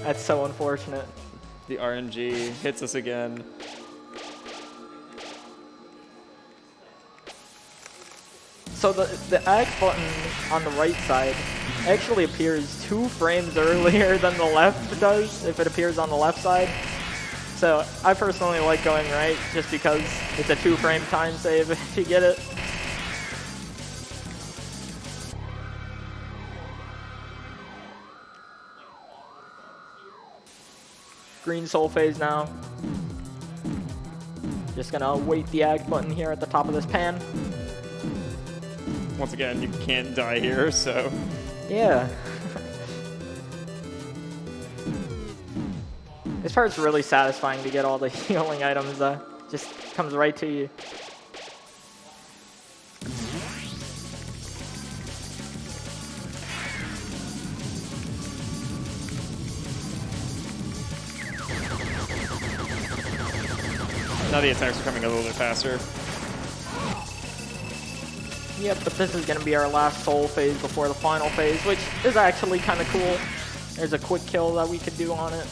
That's so unfortunate. The RNG hits us again. So the act button on the right side actually appears 2 frames earlier than the left does if it appears on the left side. So I personally like going right just because it's a 2-frame time save if you get it. Green soul phase now. Just gonna wait the act button here at the top of this pan. Once again, you can't die here, so... Yeah. This part's really satisfying to get all the healing items, just comes right to you. Now the attacks are coming a little bit faster. Yep, but this is going to be our last soul phase before the final phase, which is actually kind of cool. There's a quick kill that we could do on it.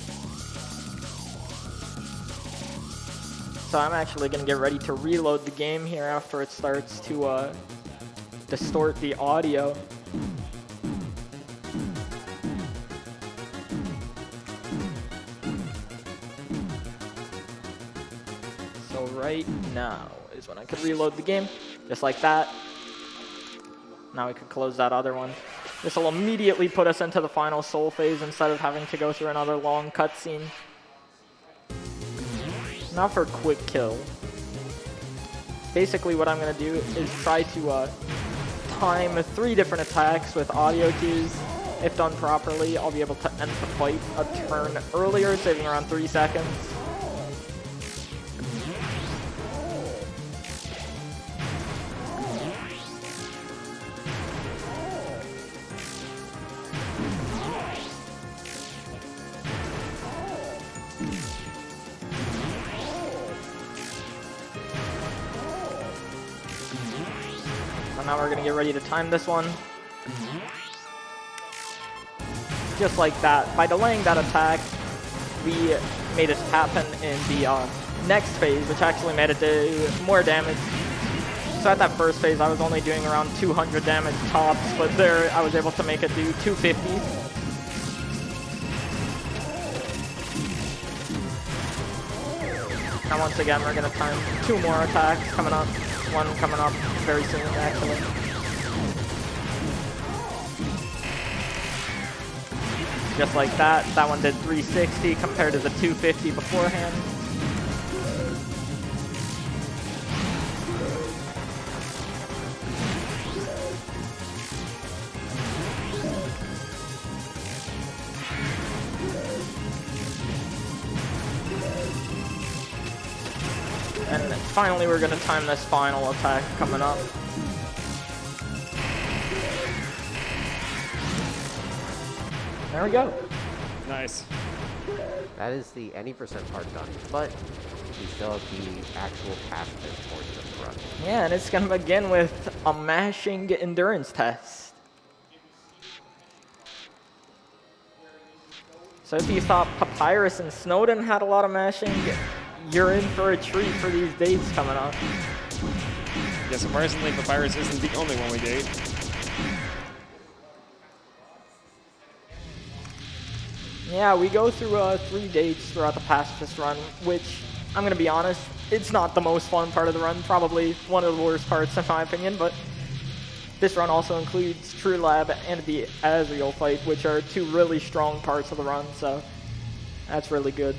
So I'm actually going to get ready to reload the game here after it starts to distort the audio. So right now is when I could reload the game, just like that. Now we could close that other one. This will immediately put us into the final soul phase instead of having to go through another long cutscene. Now for quick kill. Basically what I'm going to do is try to time 3 different attacks with audio cues. If done properly, I'll be able to end the fight a turn earlier, saving around 3 seconds. Now we're going to get ready to time this one. Just like that. By delaying that attack, we made it happen in the next phase, which actually made it do more damage. So at that first phase, I was only doing around 200 damage tops, but there I was able to make it do 250. Now once again, we're going to time 2 more attacks coming up. One coming up very soon, actually. Just like that, that one did 360 compared to the 250 beforehand. And finally, we're going to time this final attack coming up. There we go. Nice. That is the any percent part done, but we still have the actual pacifist portion of the run. Yeah, and it's going to begin with a mashing endurance test. So if you thought Papyrus and Snowden had a lot of mashing, you're in for a treat for these dates coming up. Yeah, surprisingly, Papyrus isn't the only one we date. Yeah, we go through 3 dates throughout the Pacifist run, which I'm going to be honest, it's not the most fun part of the run, probably one of the worst parts in my opinion, but this run also includes True Lab and the Azrael fight, which are two really strong parts of the run, so that's really good.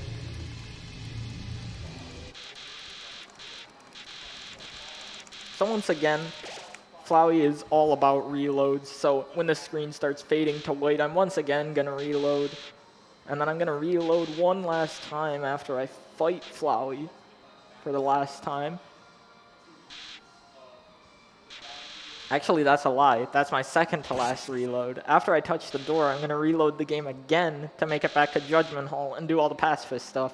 So once again, Flowey is all about reloads, so when the screen starts fading to white, I'm once again going to reload. And then I'm going to reload one last time after I fight Flowey for the last time. Actually, that's a lie. That's my second to last reload. After I touch the door, I'm going to reload the game again to make it back to Judgment Hall and do all the pacifist stuff.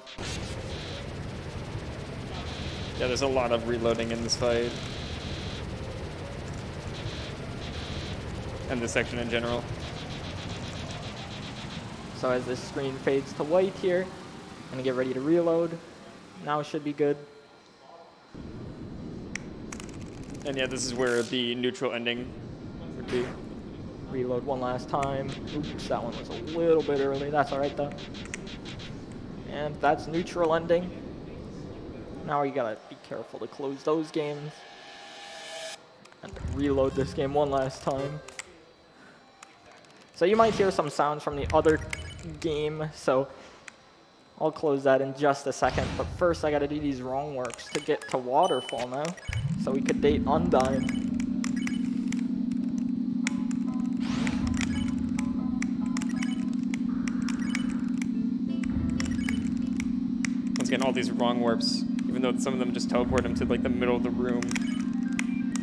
Yeah, there's a lot of reloading in this fight. And this section in general. So as this screen fades to white here, I'm going to get ready to reload. Now it should be good. And yeah, this is where the neutral ending would be. Reload one last time. Oops, that one was a little bit early. That's all right though. And that's neutral ending. Now you gotta be careful to close those games. And reload this game one last time. So you might hear some sounds from the other game, so I'll close that in just a second. But first I gotta do these wrong works to get to Waterfall now, so we could date Undyne. Once again, all these wrong warps, even though some of them just teleport him to like the middle of the room.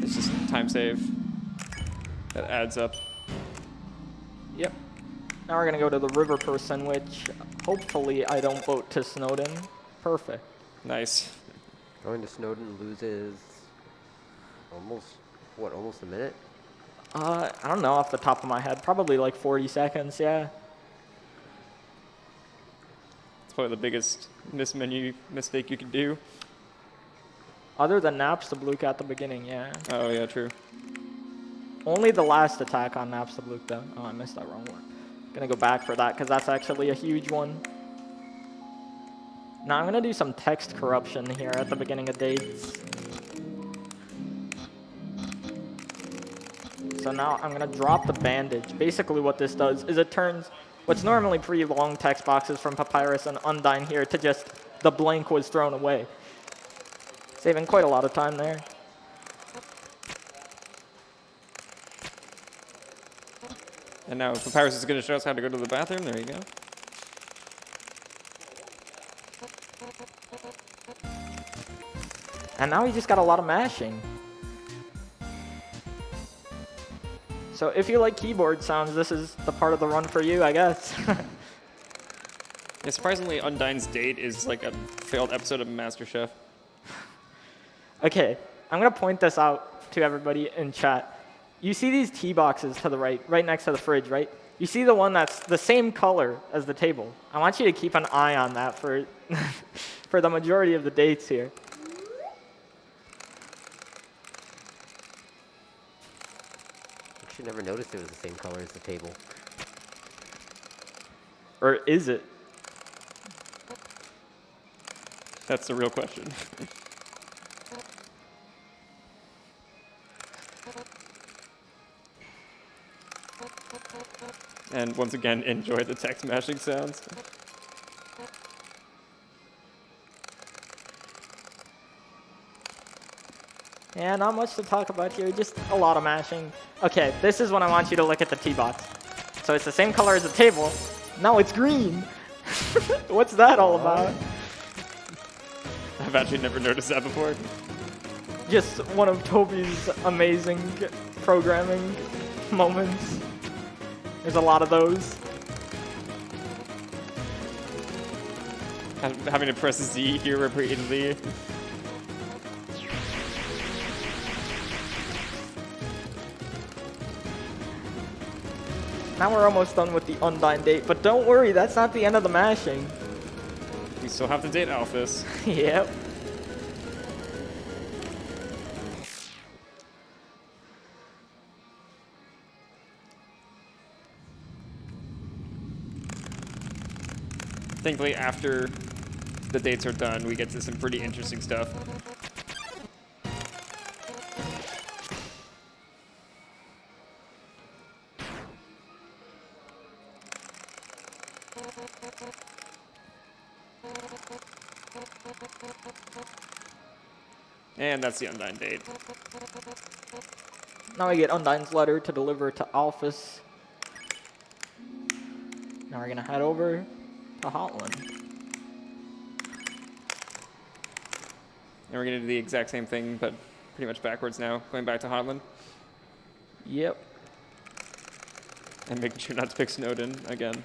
It's just time save. That adds up. Yep. Now we're gonna go to the river person, which hopefully I don't vote to Snowden. Perfect. Nice. Going to Snowden loses almost a minute? I don't know off the top of my head. Probably like 40 seconds, yeah. It's probably the biggest menu mistake you could do. Other than Naps the Bluke at the beginning, yeah. Oh yeah, true. Only the last attack on Naps the Bluke though. Oh, I missed that wrong one. Gonna go back for that because that's actually a huge one. Now I'm gonna do some text corruption here at the beginning of dates. So now I'm gonna drop the bandage. Basically what this does is it turns what's normally pretty long text boxes from Papyrus and Undyne here to just the blank was thrown away. Saving quite a lot of time there. And now Papyrus is going to show us how to go to the bathroom. There you go. And now we just got a lot of mashing. So if you like keyboard sounds, this is the part of the run for you, I guess. Yeah, surprisingly, Undyne's date is like a failed episode of MasterChef. Okay, I'm gonna point this out to everybody in chat. You see these tea boxes to the right next to the fridge, right? You see the one that's the same color as the table. I want you to keep an eye on that for, for the majority of the dates here. Actually, never noticed it was the same color as the table. Or is it? That's the real question. And once again, enjoy the text mashing sounds. Yeah, not much to talk about here, just a lot of mashing. Okay, this is when I want you to look at the tea box. So it's the same color as the table. No, it's green. What's that all about? I've actually never noticed that before. Just one of Toby's amazing programming moments. There's a lot of those. Having to press Z here repeatedly. Now we're almost done with the Undyne date, but don't worry, that's not the end of the mashing. We still have to date Alphys. Yep. Thankfully, after the dates are done, we get to some pretty interesting stuff. And that's the Undyne date. Now we get Undyne's letter to deliver to Alphys. Now we're gonna head over to Hotland. And we're gonna do the exact same thing, but pretty much backwards now, going back to Hotland. Yep. And making sure not to pick Snowden again.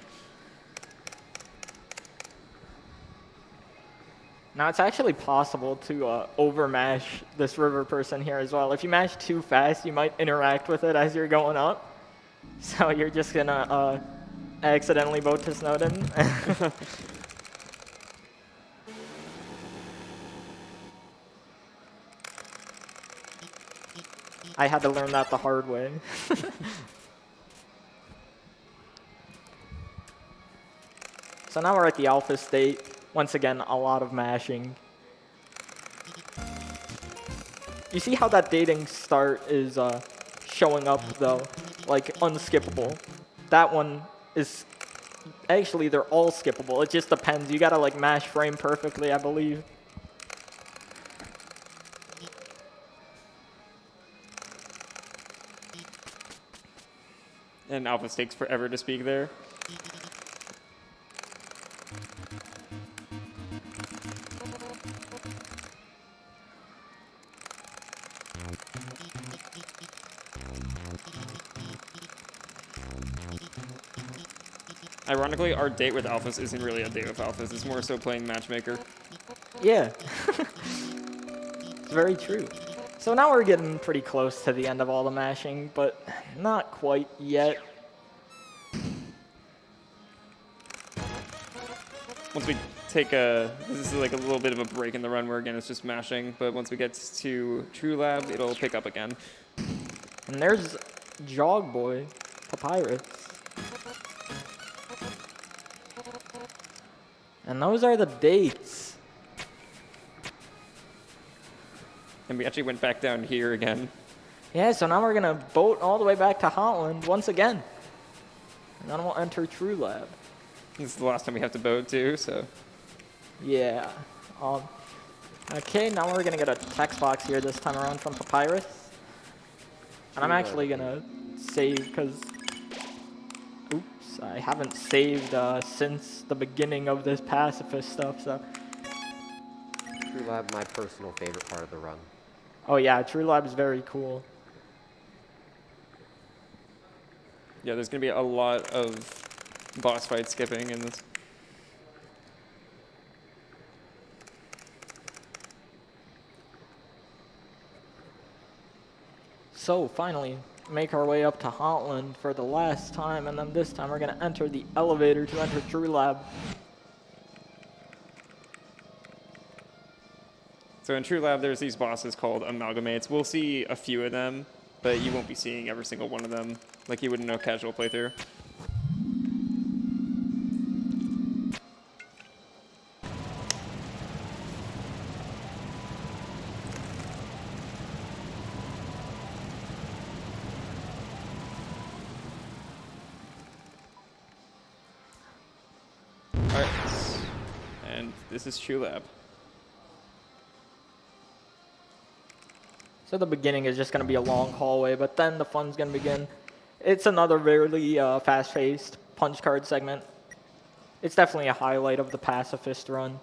Now it's actually possible to overmash this river person here as well. If you mash too fast, you might interact with it as you're going up. So you're just gonna accidentally vote to Snowden. I had to learn that the hard way. So now we're at the Alpha state. Once again, a lot of mashing. You see how that dating start is showing up though, like unskippable. That one is, actually they're all skippable. It just depends. You gotta like mash frame perfectly, I believe. And Alpha takes forever to speak there. Ironically, our date with Alphys isn't really a date with Alphys. It's more so playing matchmaker. Yeah. It's very true. So now we're getting pretty close to the end of all the mashing, but not quite yet. Once we take this is like a little bit of a break in the run where again it's just mashing, but once we get to True Lab, it'll pick up again. And there's Jog Boy, Papyrus. And those are the dates. And we actually went back down here again. Yeah, so now we're gonna boat all the way back to Hotland once again. And then we'll enter True Lab. This is the last time we have to boat too, so. Yeah. Okay, now we're gonna get a text box here this time around from Papyrus. And I'm actually gonna save because, oops, I haven't saved since the beginning of this pacifist stuff, so. True Lab, my personal favorite part of the run. Oh yeah, True Lab is very cool. Yeah, there's gonna be a lot of boss fight skipping in this. So finally, make our way up to Hotland for the last time, and then this time we're gonna enter the elevator to enter True Lab. So in True Lab, there's these bosses called amalgamates. We'll see a few of them, but you won't be seeing every single one of them like you would in a casual playthrough. Alright, and this is True Lab. So the beginning is just going to be a long hallway, but then the fun's going to begin. It's another really fast-paced punch card segment. It's definitely a highlight of the pacifist run.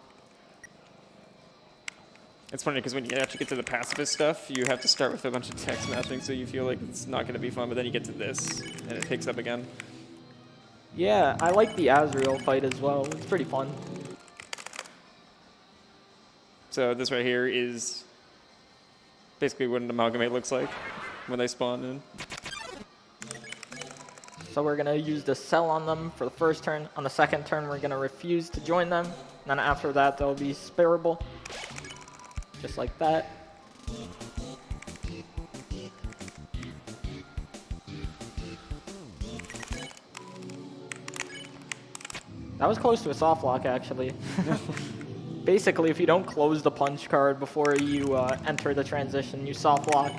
It's funny because when you actually get to the pacifist stuff, you have to start with a bunch of text matching, so you feel like it's not going to be fun, but then you get to this, and it picks up again. Yeah, I like the Azrael fight as well. It's pretty fun. So this right here is basically what an amalgamate looks like when they spawn in. So we're going to use the cell on them for the first turn. On the second turn, we're going to refuse to join them. And then after that, they'll be sparable. Just like that. That was close to a soft lock, actually. Basically, if you don't close the punch card before you enter the transition, you soft lock.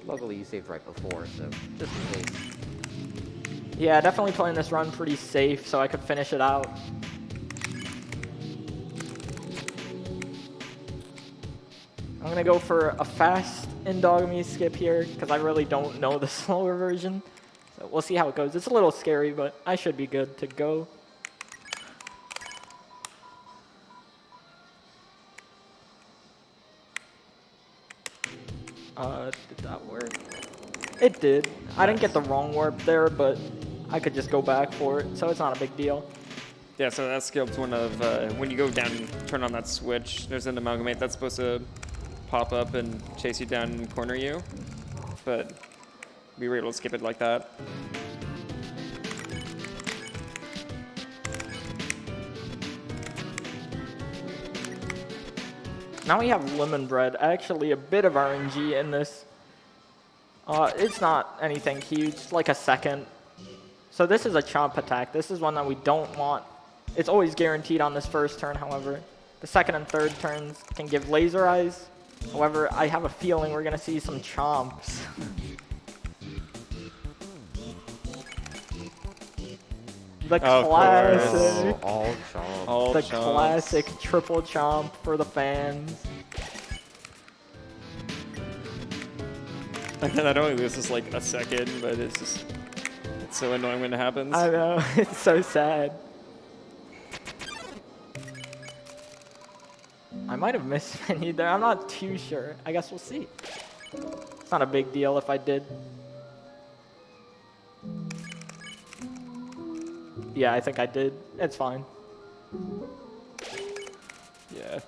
Luckily, you saved right before, so just in case. Yeah, definitely playing this run pretty safe so I could finish it out. I'm gonna go for a fast endogamy skip here because I really don't know the slower version. So we'll see how it goes. It's a little scary, but I should be good to go. Did that work? It did. I didn't get the wrong warp there, but I could just go back for it, so it's not a big deal. Yeah, so that skipped one of, when you go down and turn on that switch, there's an amalgamate that's supposed to pop up and chase you down and corner you, but we were able to skip it like that. Now we have lemon bread, actually a bit of RNG in this. It's not anything huge, like a second. So this is a chomp attack. This is one that we don't want. It's always guaranteed on this first turn, however. The second and third turns can give laser eyes. However, I have a feeling we're gonna see some chomps. The classic. All chomp. All The chomps. classic triple chomp for the fans. Not only this is like a second, but it's so annoying when it happens. I know, it's so sad. I might have mismenued there, I'm not too sure. I guess we'll see. It's not a big deal if I did. Yeah, I think I did. It's fine. Yeah.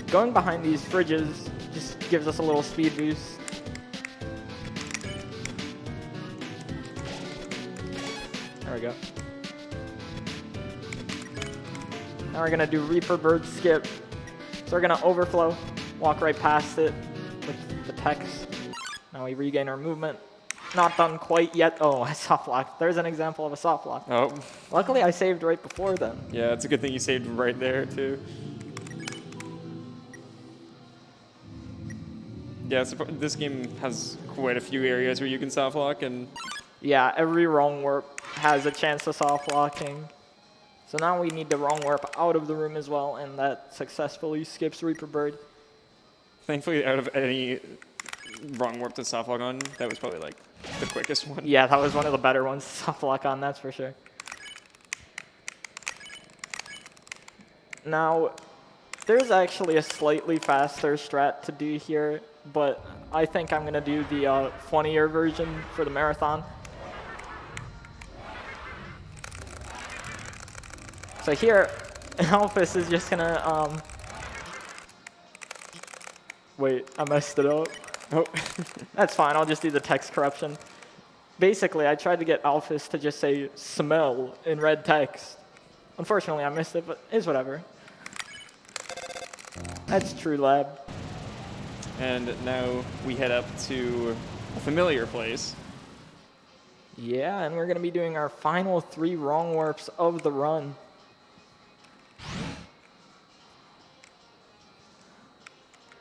Going behind these fridges just gives us a little speed boost. There we go. Now we're gonna do Reaper Bird skip. So we're gonna overflow, walk right past it with the text. Now we regain our movement. Not done quite yet. Oh, I soft locked. There's an example of a soft lock. Oh. Luckily I saved right before then. Yeah, it's a good thing you saved right there, too. Yeah, so this game has quite a few areas where you can soft lock, and Yeah, every wrong warp has a chance of soft locking. So now we need the wrong warp out of the room as well, and that successfully skips Reaper Bird. thankfully, out of any wrong warp to soft lock on, that was probably like the quickest one. Yeah, that was one of the better ones to soft lock on, that's for sure. Now, there's actually a slightly faster strat to do here, but I think I'm going to do the funnier version for the marathon. So here, Alphys is just going to... Wait, I messed it up. Oh. That's fine, I'll just do the text corruption. Basically, I tried to get Alphys to just say smell in red text. Unfortunately, I missed it, but it's whatever. That's true, lab. And now we head up to a familiar place. Yeah, and we're going to be doing our final 3 wrong warps of the run.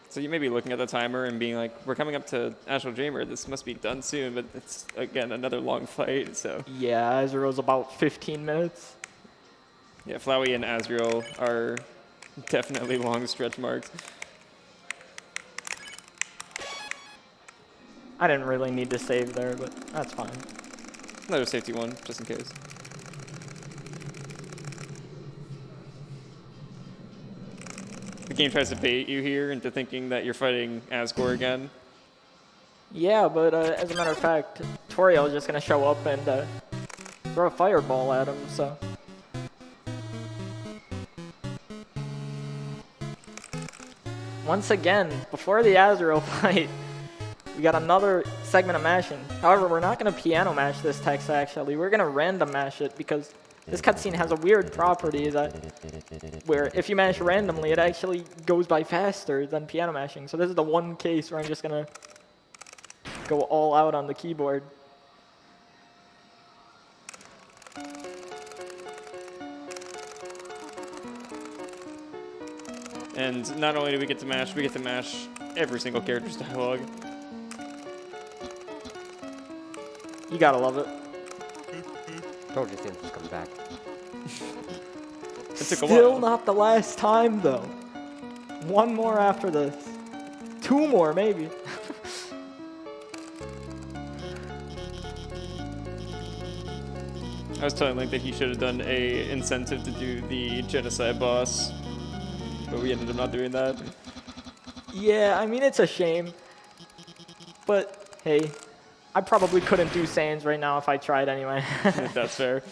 So you may be looking at the timer and being like, we're coming up to Astral Dreamer, this must be done soon, but it's, again, another long fight, so. Yeah, Azrael's about 15 minutes. Yeah, Flowey and Azrael are definitely long stretch marks. I didn't really need to save there, but that's fine. Another safety one, just in case. The game tries to bait you here into thinking that you're fighting Asgore again. Yeah, but as a matter of fact, Toriel is just going to show up and throw a fireball at him, so... Once again, before the Azrael fight, we got another segment of mashing. However, we're not going to piano mash this text, actually. We're going to random mash it because this cutscene has a weird property that where if you mash randomly, it actually goes by faster than piano mashing. So this is the one case where I'm just going to go all out on the keyboard. And not only do we get to mash every single character's dialogue. You gotta love it. Told you Sam's just coming back. It took a Still while. not the last time, though. One more after this. 2 more, maybe. I was telling Link that he should have done a incentive to do the genocide boss, but we ended up not doing that. Yeah, I mean, it's a shame. But, hey, I probably couldn't do Saiyans right now if I tried anyway. If that's fair.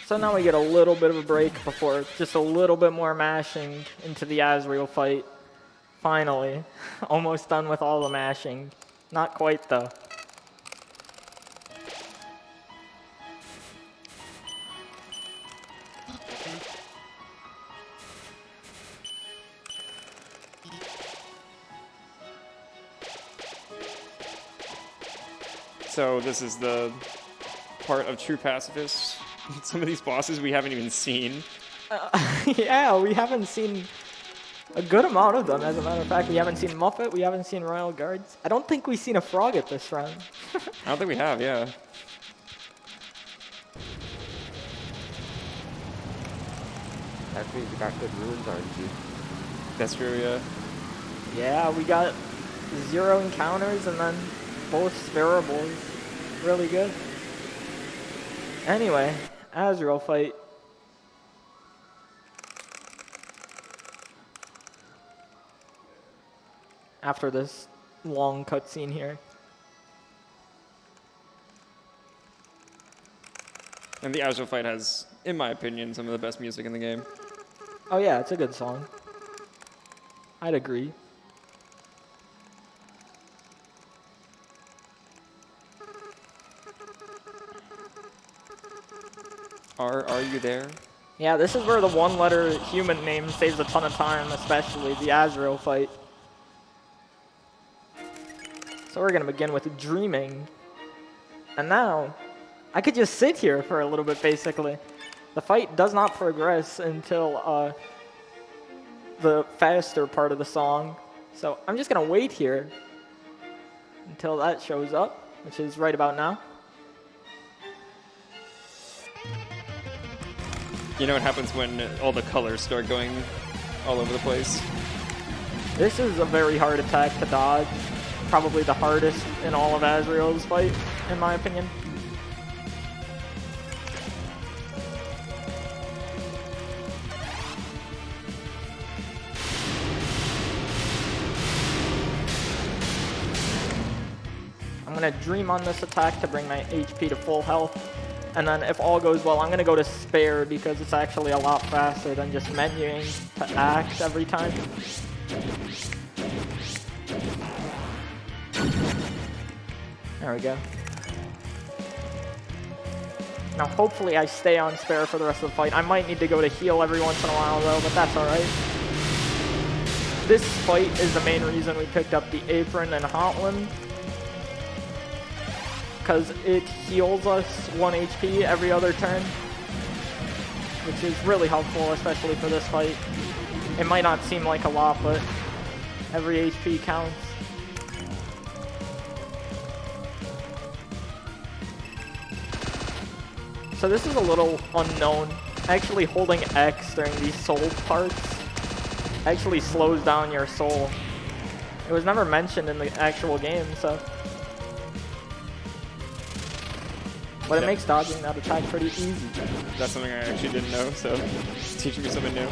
So now we get a little bit of a break before just a little bit more mashing into the Asriel fight. Finally. Almost done with all the mashing. Not quite, though. So this is the part of true pacifists. Some of these bosses we haven't even seen. Yeah, we haven't seen a good amount of them, as a matter of fact. We haven't seen Muppet, we haven't seen Royal Guards. I don't think we've seen a frog at this round. I don't think we have, yeah. That means we got good runes RNG. That's true, yeah. Yeah, we got 0 encounters and then both sphearables. Really good. Anyway, Asriel fight. After this long cutscene here. And the Azure fight has, in my opinion, some of the best music in the game. Oh yeah, it's a good song. I'd agree. Are you there? Yeah, this is where the 1-letter human name saves a ton of time, especially the Asriel fight. So we're gonna begin with dreaming. And now, I could just sit here for a little bit, basically. The fight does not progress until the faster part of the song. So I'm just gonna wait here until that shows up, which is right about now. You know what happens when all the colors start going all over the place? This is a very hard attack to dodge. Probably the hardest in all of Asriel's fight, in my opinion. I'm gonna dream on this attack to bring my HP to full health. And then if all goes well, I'm gonna go to spare because it's actually a lot faster than just menuing to act every time. There we go. Now hopefully I stay on spare for the rest of the fight. I might need to go to heal every once in a while though, but that's alright. This fight is the main reason we picked up the apron and Hotland, because it heals us 1 HP every other turn, which is really helpful, especially for this fight. It might not seem like a lot, but every HP counts. So this is a little unknown. Actually holding X during these soul parts actually slows down your soul. It was never mentioned in the actual game, so... But it makes dodging that attack pretty easy. That's something I actually didn't know, so it's teaching me something new.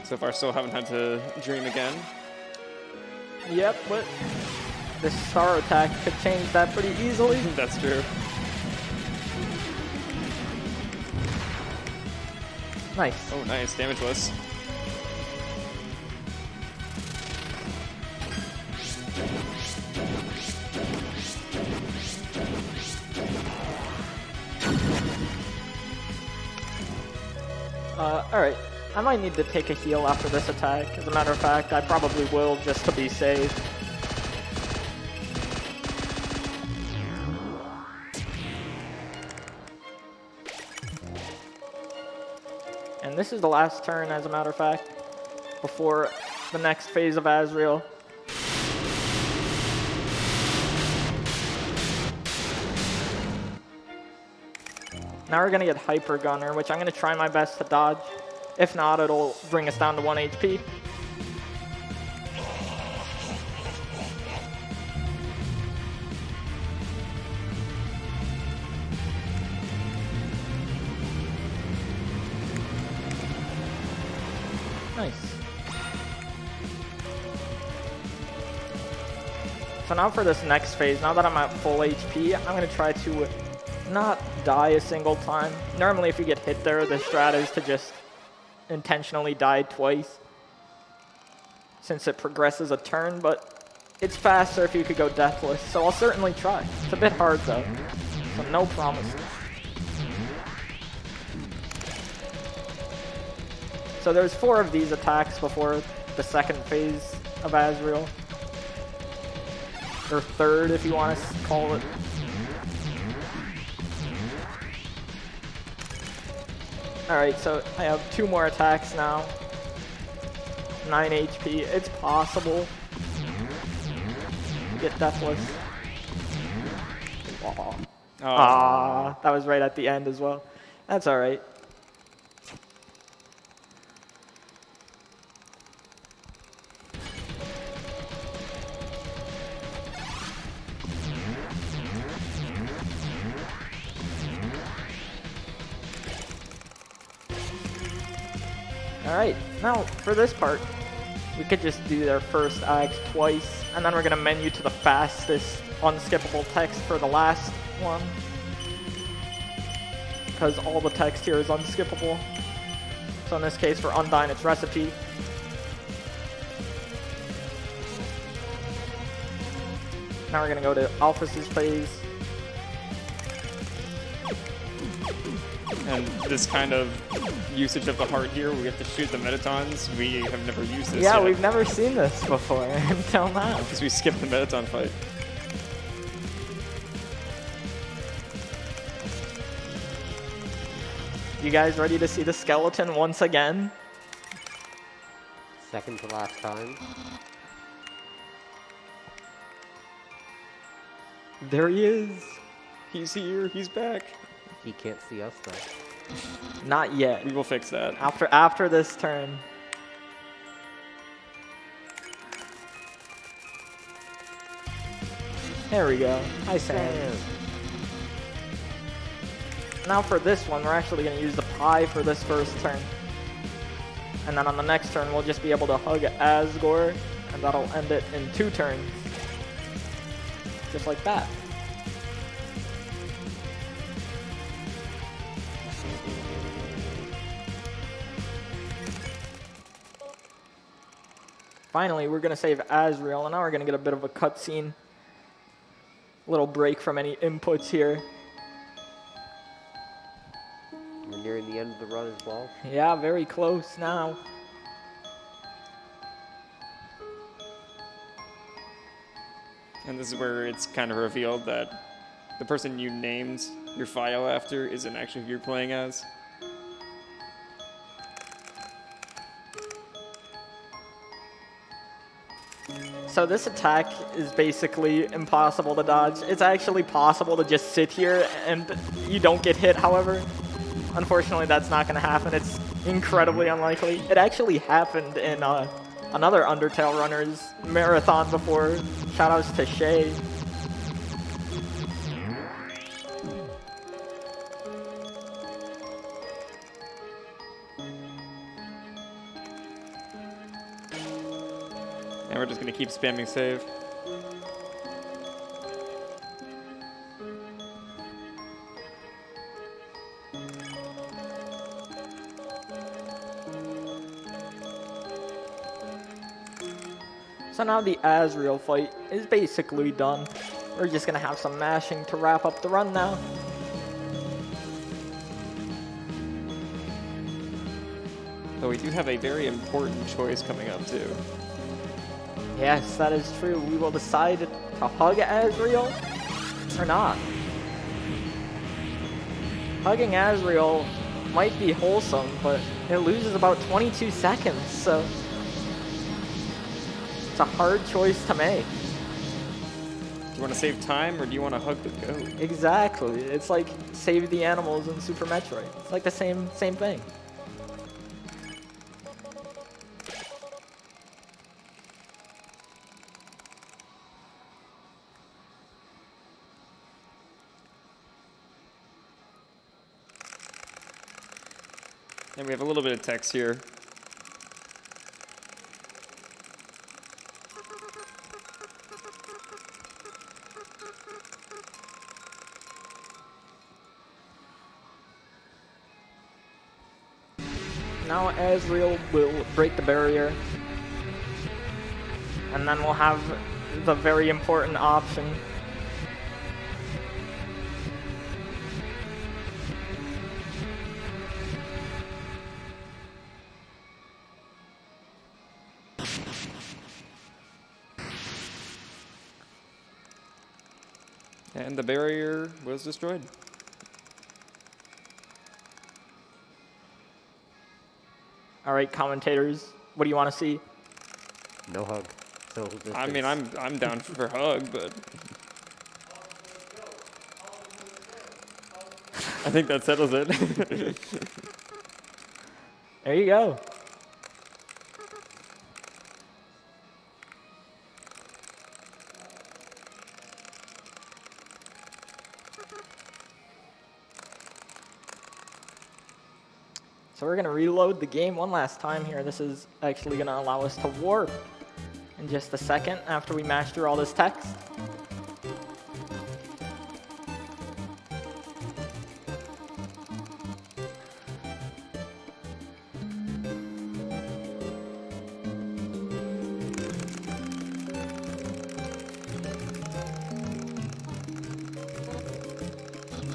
So far, still haven't had to dream again. Yep, but this star attack could change that pretty easily. That's true. Nice. Oh, nice. Damageless. Alright. I might need to take a heal after this attack. As a matter of fact, I probably will just to be safe. And this is the last turn, as a matter of fact, before the next phase of Azrael. Now we're gonna get Hyper Gunner, which I'm gonna try my best to dodge. If not, it'll bring us down to 1 HP. Nice. So now for this next phase, now that I'm at full HP, I'm gonna try to not die a single time. Normally if you get hit there, the strat is to just intentionally die twice, since it progresses a turn, but it's faster if you could go deathless, so I'll certainly try. It's a bit hard though, so no promises. So there's 4 of these attacks before the second phase of Azrael. Or third, if you want to call it. Alright, so I have 2 more attacks now. 9 HP. It's possible to get deathless. Aww. That was right at the end as well. That's alright. Alright, now for this part, we could just do their first act twice, and then we're going to menu to the fastest unskippable text for the last one. Because all the text here is unskippable. So in this case, for Undyne, it's recipe. Now we're going to go to Alphys's phase. And this kind of usage of the heart here, we have to shoot the Metatons. We have never used this Yeah, yet. we've never seen this before until now. Because we skipped the Metaton fight. You guys ready to see the skeleton once again? Second to last time. There he is. He's here, he's back. He can't see us though. Not yet. We will fix that. After this turn. There we go. Hi, Sam. Now for this one, we're actually going to use the pie for this first turn. And then on the next turn, we'll just be able to hug Asgore, and that'll end it in 2 turns. Just like that. Finally, we're going to save Azrael, and now we're going to get a bit of a cutscene. Little break from any inputs here. We're nearing the end of the run as well. Yeah, very close now. And this is where it's kind of revealed that the person you named your file after isn't actually who you're playing as. So this attack is basically impossible to dodge. It's actually possible to just sit here and you don't get hit, however. Unfortunately, that's not going to happen. It's incredibly unlikely. It actually happened in another Undertale runner's marathon before. Shoutouts to Shay. And we're just going to keep spamming save. So now the Azrael fight is basically done. We're just gonna have some mashing to wrap up the run now. But we do have a very important choice coming up too. Yes, that is true. We will decide to hug Azrael or not. Hugging Azrael might be wholesome, but it loses about 22 seconds, so it's a hard choice to make. Do you want to save time or do you want to hug the goat? Exactly. It's like save the animals in Super Metroid. It's like the same thing. And we have a little bit of text here. Now Azrael will break the barrier. And then we'll have the very important option. And the barrier was destroyed. All right, commentators, what do you want to see? No hug. Social distance. I mean, I'm down for hug, but I think that settles it. There you go. So we're going to reload the game one last time here. This is actually going to allow us to warp in just a second after we mash through all this text.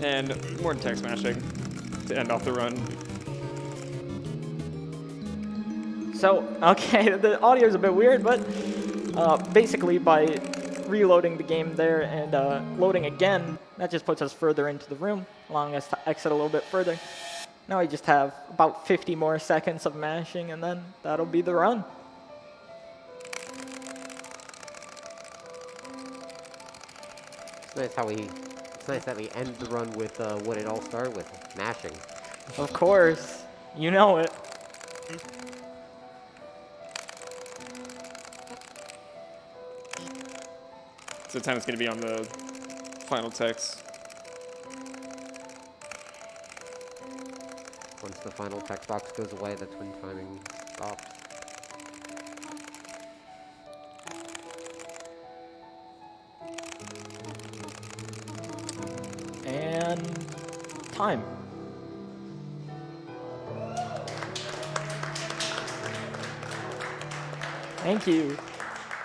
And more text mashing to end off the run. So, okay, the audio is a bit weird, but basically by reloading the game there and loading again, that just puts us further into the room, allowing us to exit a little bit further. Now we just have about 50 more seconds of mashing, and then that'll be the run. It's nice that we end the run with what it all started with, mashing. Of course, you know it. So the time it's going to be on the final text. Once the final text box goes away, that's when timing stops. And time. Thank you.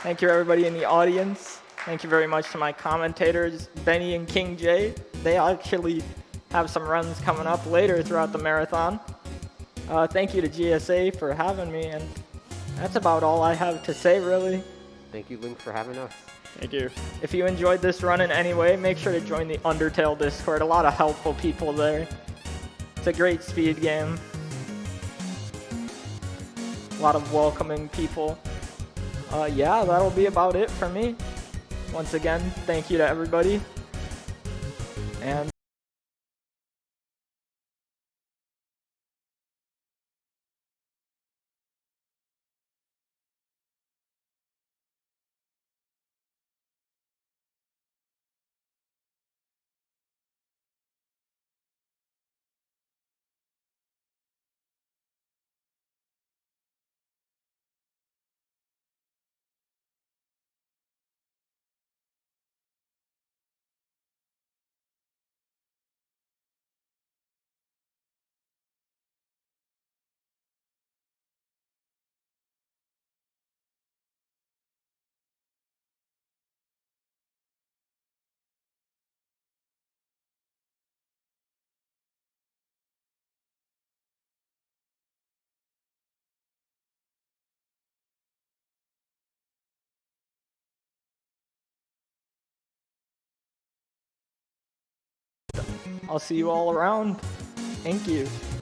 Thank you, everybody in the audience. Thank you very much to my commentators, Benny and King J. They actually have some runs coming up later throughout the marathon. Thank you to GSA for having me, and that's about all I have to say, really. Thank you, Link, for having us. Thank you. If you enjoyed this run in any way, make sure to join the Undertale Discord. A lot of helpful people there. It's a great speed game. A lot of welcoming people. Yeah, that'll be about it for me. Once again, thank you to everybody. And I'll see you all around. Thank you.